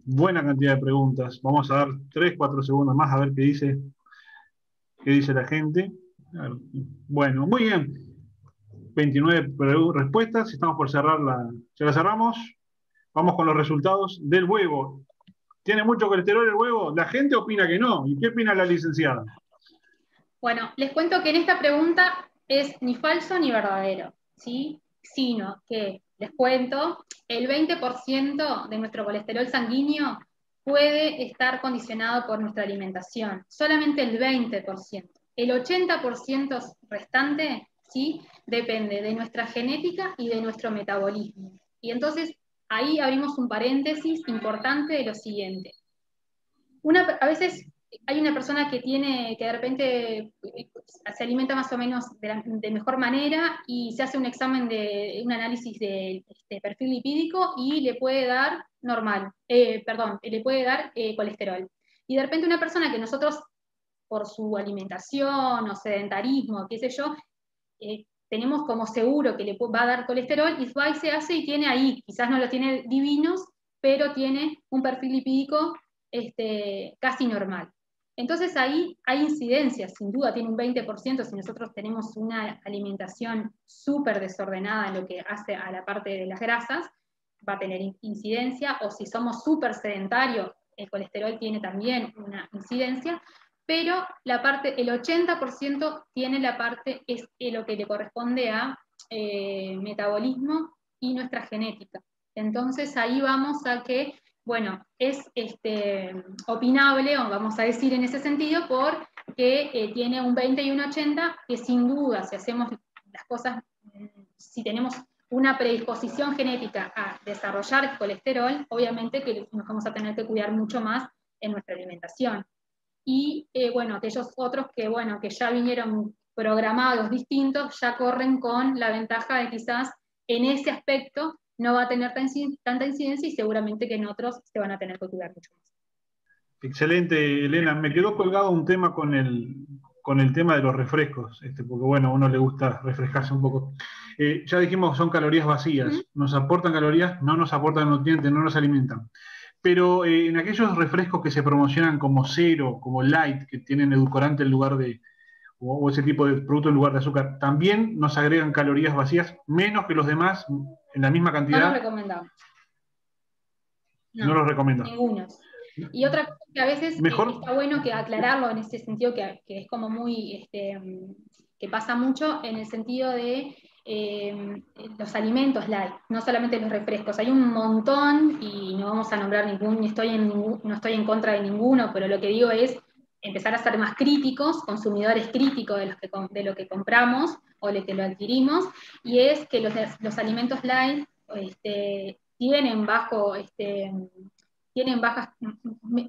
Buena cantidad de preguntas. Vamos a dar 3, 4 segundos más a ver qué dice la gente. Bueno, muy bien. 29 respuestas. Estamos por cerrarla. ¿Ya la cerramos? Vamos con los resultados del huevo. ¿Tiene mucho colesterol el huevo? La gente opina que no. ¿Y qué opina la licenciada? Bueno, les cuento que en esta pregunta es ni falso ni verdadero, ¿sí? Sino que, les cuento, el 20% de nuestro colesterol sanguíneo puede estar condicionado por nuestra alimentación, solamente el 20%. El 80% restante, ¿sí? Depende de nuestra genética y de nuestro metabolismo. Y entonces, ahí abrimos un paréntesis importante de lo siguiente. A veces hay una persona que de repente se alimenta más o menos de mejor manera y se hace un examen un análisis de perfil lipídico y le puede dar le puede dar colesterol. Y de repente una persona que nosotros, por su alimentación o sedentarismo, qué sé yo, tenemos como seguro que le va a dar colesterol y va y se hace y tiene ahí, quizás no lo tiene divinos, pero tiene un perfil lipídico casi normal. Entonces ahí hay incidencias, sin duda tiene un 20%, si nosotros tenemos una alimentación súper desordenada en lo que hace a la parte de las grasas, va a tener incidencia, o si somos súper sedentarios, el colesterol tiene también una incidencia, pero el 80% tiene la parte, es lo que le corresponde a metabolismo y nuestra genética. Entonces ahí vamos a que, bueno, es opinable, o vamos a decir en ese sentido, porque tiene un 20 y un 80, que sin duda, si hacemos las cosas, si tenemos una predisposición genética a desarrollar colesterol, obviamente que nos vamos a tener que cuidar mucho más en nuestra alimentación. Y bueno, aquellos otros que, bueno, que ya vinieron programados distintos, ya corren con la ventaja de quizás en ese aspecto no va a tener tanta incidencia y seguramente que en otros se van a tener que cuidar mucho más. Excelente, Elena. Me quedó colgado un tema con el tema de los refrescos, porque bueno, a uno le gusta refrescarse un poco. Ya dijimos, son calorías vacías. Nos aportan calorías, no nos aportan nutrientes, no nos alimentan. Pero en aquellos refrescos que se promocionan como cero, como light, que tienen edulcorante en lugar de, o ese tipo de producto en lugar de azúcar, también nos agregan calorías vacías, menos que los demás, en la misma cantidad. No los recomendamos. No los recomendamos. Ningunos. Y otra cosa que a veces está bueno que aclararlo en ese sentido, que es como muy, que pasa mucho en el sentido de los alimentos light, no solamente los refrescos. Hay un montón, y no vamos a nombrar no estoy en contra de ninguno, pero lo que digo es empezar a ser más críticos, consumidores críticos de lo que compramos o de que lo adquirimos, y es que los alimentos light tienen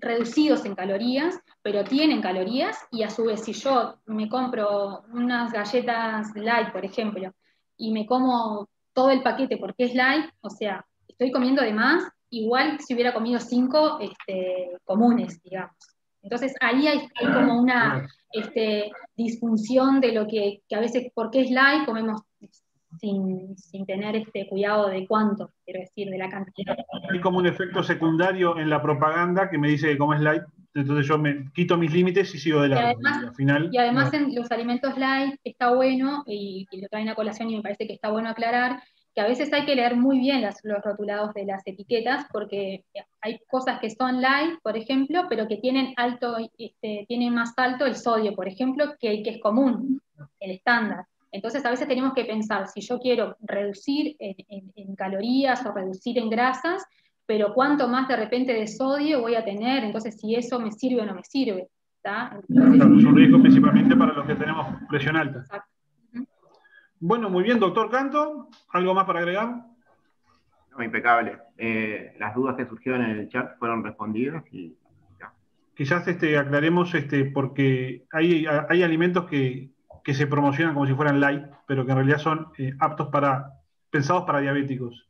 reducidos en calorías, pero tienen calorías, y a su vez si yo me compro unas galletas light, por ejemplo, y me como todo el paquete porque es light, o sea, estoy comiendo de más, igual si hubiera comido 5 comunes, digamos. Entonces ahí hay como una disfunción de lo que a veces, porque es light, comemos sin tener cuidado de cuánto, quiero decir, de la cantidad. Hay como un efecto secundario en la propaganda que me dice que como es light, entonces yo me quito mis límites y sigo de largo. Y además en los alimentos light está bueno, y lo traen a colación y me parece que está bueno aclarar, que a veces hay que leer muy bien los rotulados de las etiquetas, porque hay cosas que son light, por ejemplo, pero que tienen tienen más alto el sodio, por ejemplo, que el que es común, el estándar. Entonces a veces tenemos que pensar, si yo quiero reducir en calorías o reducir en grasas, pero cuánto más de repente de sodio voy a tener, entonces si eso me sirve o no me sirve. Entonces, claro, es un riesgo principalmente para los que tenemos presión alta. Exacto. Bueno, muy bien, doctor Canto, ¿algo más para agregar? No, impecable. Las dudas que surgieron en el chat fueron respondidas y ya. Quizás aclaremos porque hay alimentos que se promocionan como si fueran light, pero que en realidad son pensados para diabéticos.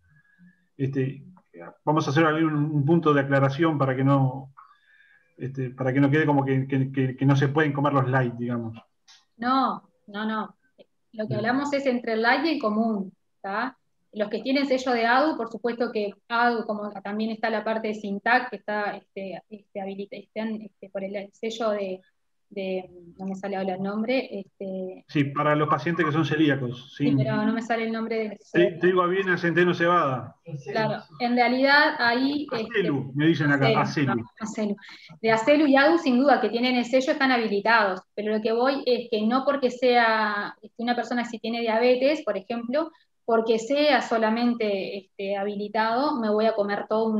Vamos a hacer un punto de aclaración para que no quede como que no se pueden comer los light, digamos. No. Lo que hablamos es entre el light y el común, ¿tá? Los que tienen sello de ADU, por supuesto que ADU, como también está la parte de SINTAC, que está por el sello no me sale ahora el nombre. Sí, para los pacientes que son celíacos. Sí, pero no me sale el nombre del... Trigo, avena, centeno, cebada. Claro, en realidad ahí... Acelu, me dicen acá, Acelu. Acelu. De Acelu y ADU, sin duda, que tienen el sello, están habilitados, pero lo que voy es que no porque sea una persona si tiene diabetes, por ejemplo, porque sea solamente habilitado, me voy a comer toda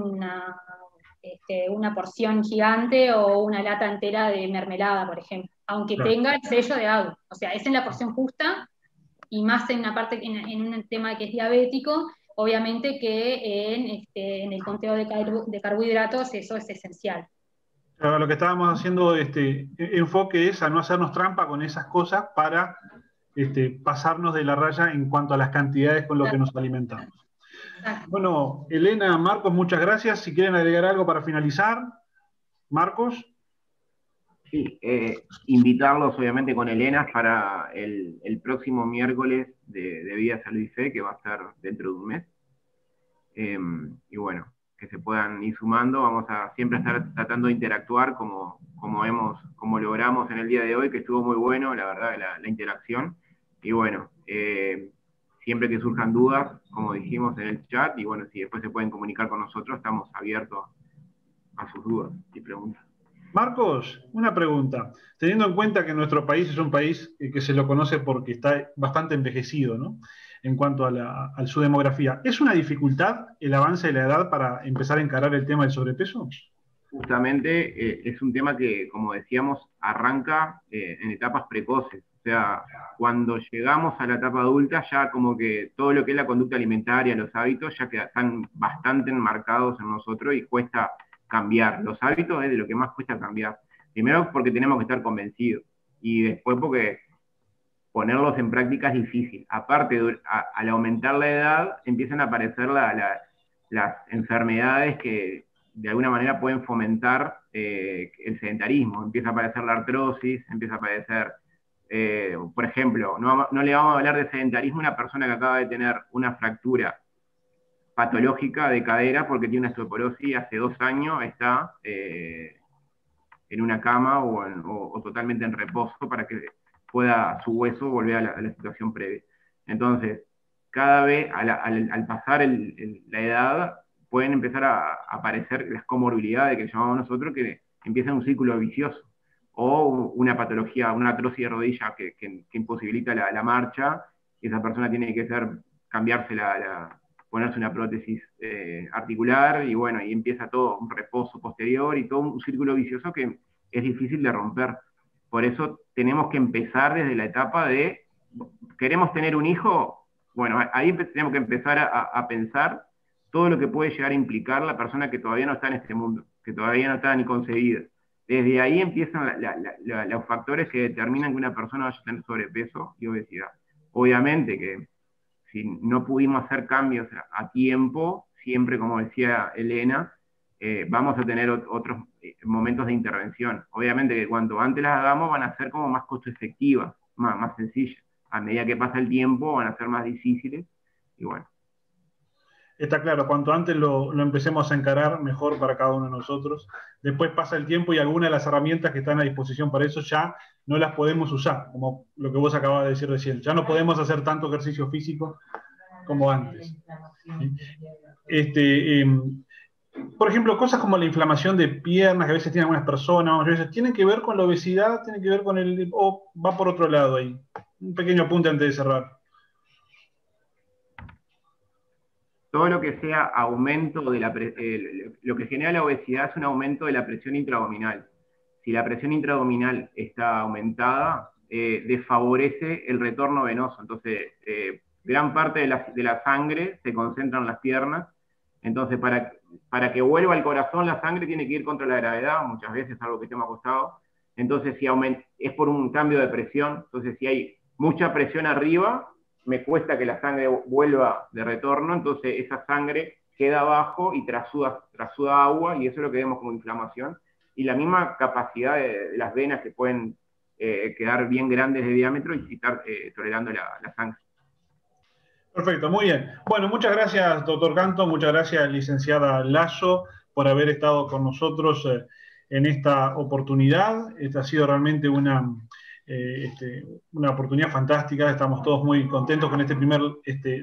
una porción gigante o una lata entera de mermelada, por ejemplo, aunque tenga el sello de ADU. O sea, es en la porción justa, y más en un tema que es diabético, obviamente que en el conteo de carbohidratos eso es esencial. Claro, lo que estábamos haciendo enfoque es a no hacernos trampa con esas cosas para pasarnos de la raya en cuanto a las cantidades con lo que nos alimentamos. Exacto. Bueno, Elena, Marcos, muchas gracias. Si quieren agregar algo para finalizar, Marcos. Sí, invitarlos obviamente con Elena para el próximo miércoles de Vida, Salud y Fe, que va a ser dentro de un mes. Y bueno, se puedan ir sumando. Vamos a siempre estar tratando de interactuar como logramos en el día de hoy, que estuvo muy bueno, la verdad, la interacción. Y bueno, siempre que surjan dudas, como dijimos en el chat, y bueno, si después se pueden comunicar con nosotros, estamos abiertos a sus dudas y preguntas. Marcos, una pregunta. Teniendo en cuenta que nuestro país es un país que se lo conoce porque está bastante envejecido, ¿no? En cuanto a su demografía, ¿es una dificultad el avance de la edad para empezar a encarar el tema del sobrepeso? Justamente es un tema que, como decíamos, arranca en etapas precoces. O sea, cuando llegamos a la etapa adulta, ya como que todo lo que es la conducta alimentaria, los hábitos, ya están bastante enmarcados en nosotros y cuesta cambiar. Los hábitos es de lo que más cuesta cambiar. Primero porque tenemos que estar convencidos, y después porque ponerlos en práctica es difícil. Aparte, al aumentar la edad, empiezan a aparecer las enfermedades que de alguna manera pueden fomentar el sedentarismo. Empieza a aparecer la artrosis, empieza a aparecer, por ejemplo, no le vamos a hablar de sedentarismo a una persona que acaba de tener una fractura patológica de cadera porque tiene una osteoporosis, hace 2 años está en una cama o totalmente en reposo para que pueda su hueso volver a la situación previa. Entonces, cada vez al pasar la edad, pueden empezar a aparecer las comorbilidades que llamamos nosotros, que empiezan un círculo vicioso, o una patología, una artrosis de rodilla que imposibilita la marcha, y esa persona tiene que cambiarse ponerse una prótesis articular, y bueno, y empieza todo un reposo posterior, y todo un círculo vicioso que es difícil de romper. Por eso tenemos que empezar desde la etapa de, ¿queremos tener un hijo? Bueno, ahí tenemos que empezar a pensar todo lo que puede llegar a implicar la persona que todavía no está en este mundo, que todavía no está ni concebida. Desde ahí empiezan los factores que determinan que una persona vaya a tener sobrepeso y obesidad. Obviamente que si no pudimos hacer cambios a tiempo, siempre, como decía Elena, vamos a tener otros momentos de intervención. Obviamente que cuanto antes las hagamos van a ser como más costo efectivas, más sencillas. A medida que pasa el tiempo van a ser más difíciles, y bueno. Está claro, cuanto antes lo empecemos a encarar, mejor para cada uno de nosotros. Después pasa el tiempo y algunas de las herramientas que están a disposición para eso ya no las podemos usar, como lo que vos acabas de decir recién. Ya no podemos hacer tanto ejercicio físico como antes. Por ejemplo, cosas como la inflamación de piernas que a veces tienen algunas personas, a veces tienen que ver con la obesidad, tienen que ver con o va por otro lado ahí. Un pequeño apunte antes de cerrar. Todo lo que sea aumento de lo que genera la obesidad es un aumento de la presión intraabdominal. Si la presión intraabdominal está aumentada, desfavorece el retorno venoso. Entonces, gran parte de la sangre se concentra en las piernas. Entonces, para que vuelva al corazón, la sangre tiene que ir contra la gravedad, muchas veces algo que estemos acostados. Entonces, si es por un cambio de presión. Entonces, si hay mucha presión arriba, me cuesta que la sangre vuelva de retorno, entonces esa sangre queda abajo y trasuda agua, y eso es lo que vemos como inflamación. Y la misma capacidad de las venas que pueden quedar bien grandes de diámetro y estar tolerando la sangre. Perfecto, muy bien. Bueno, muchas gracias, doctor Canto, muchas gracias, licenciada Lazo, por haber estado con nosotros en esta oportunidad. Esta ha sido realmente una oportunidad fantástica. Estamos todos muy contentos con este primer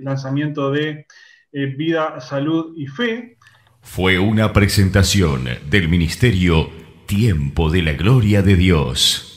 lanzamiento de Vida, Salud y Fe. Fue una presentación del Ministerio Tiempo de la Gloria de Dios.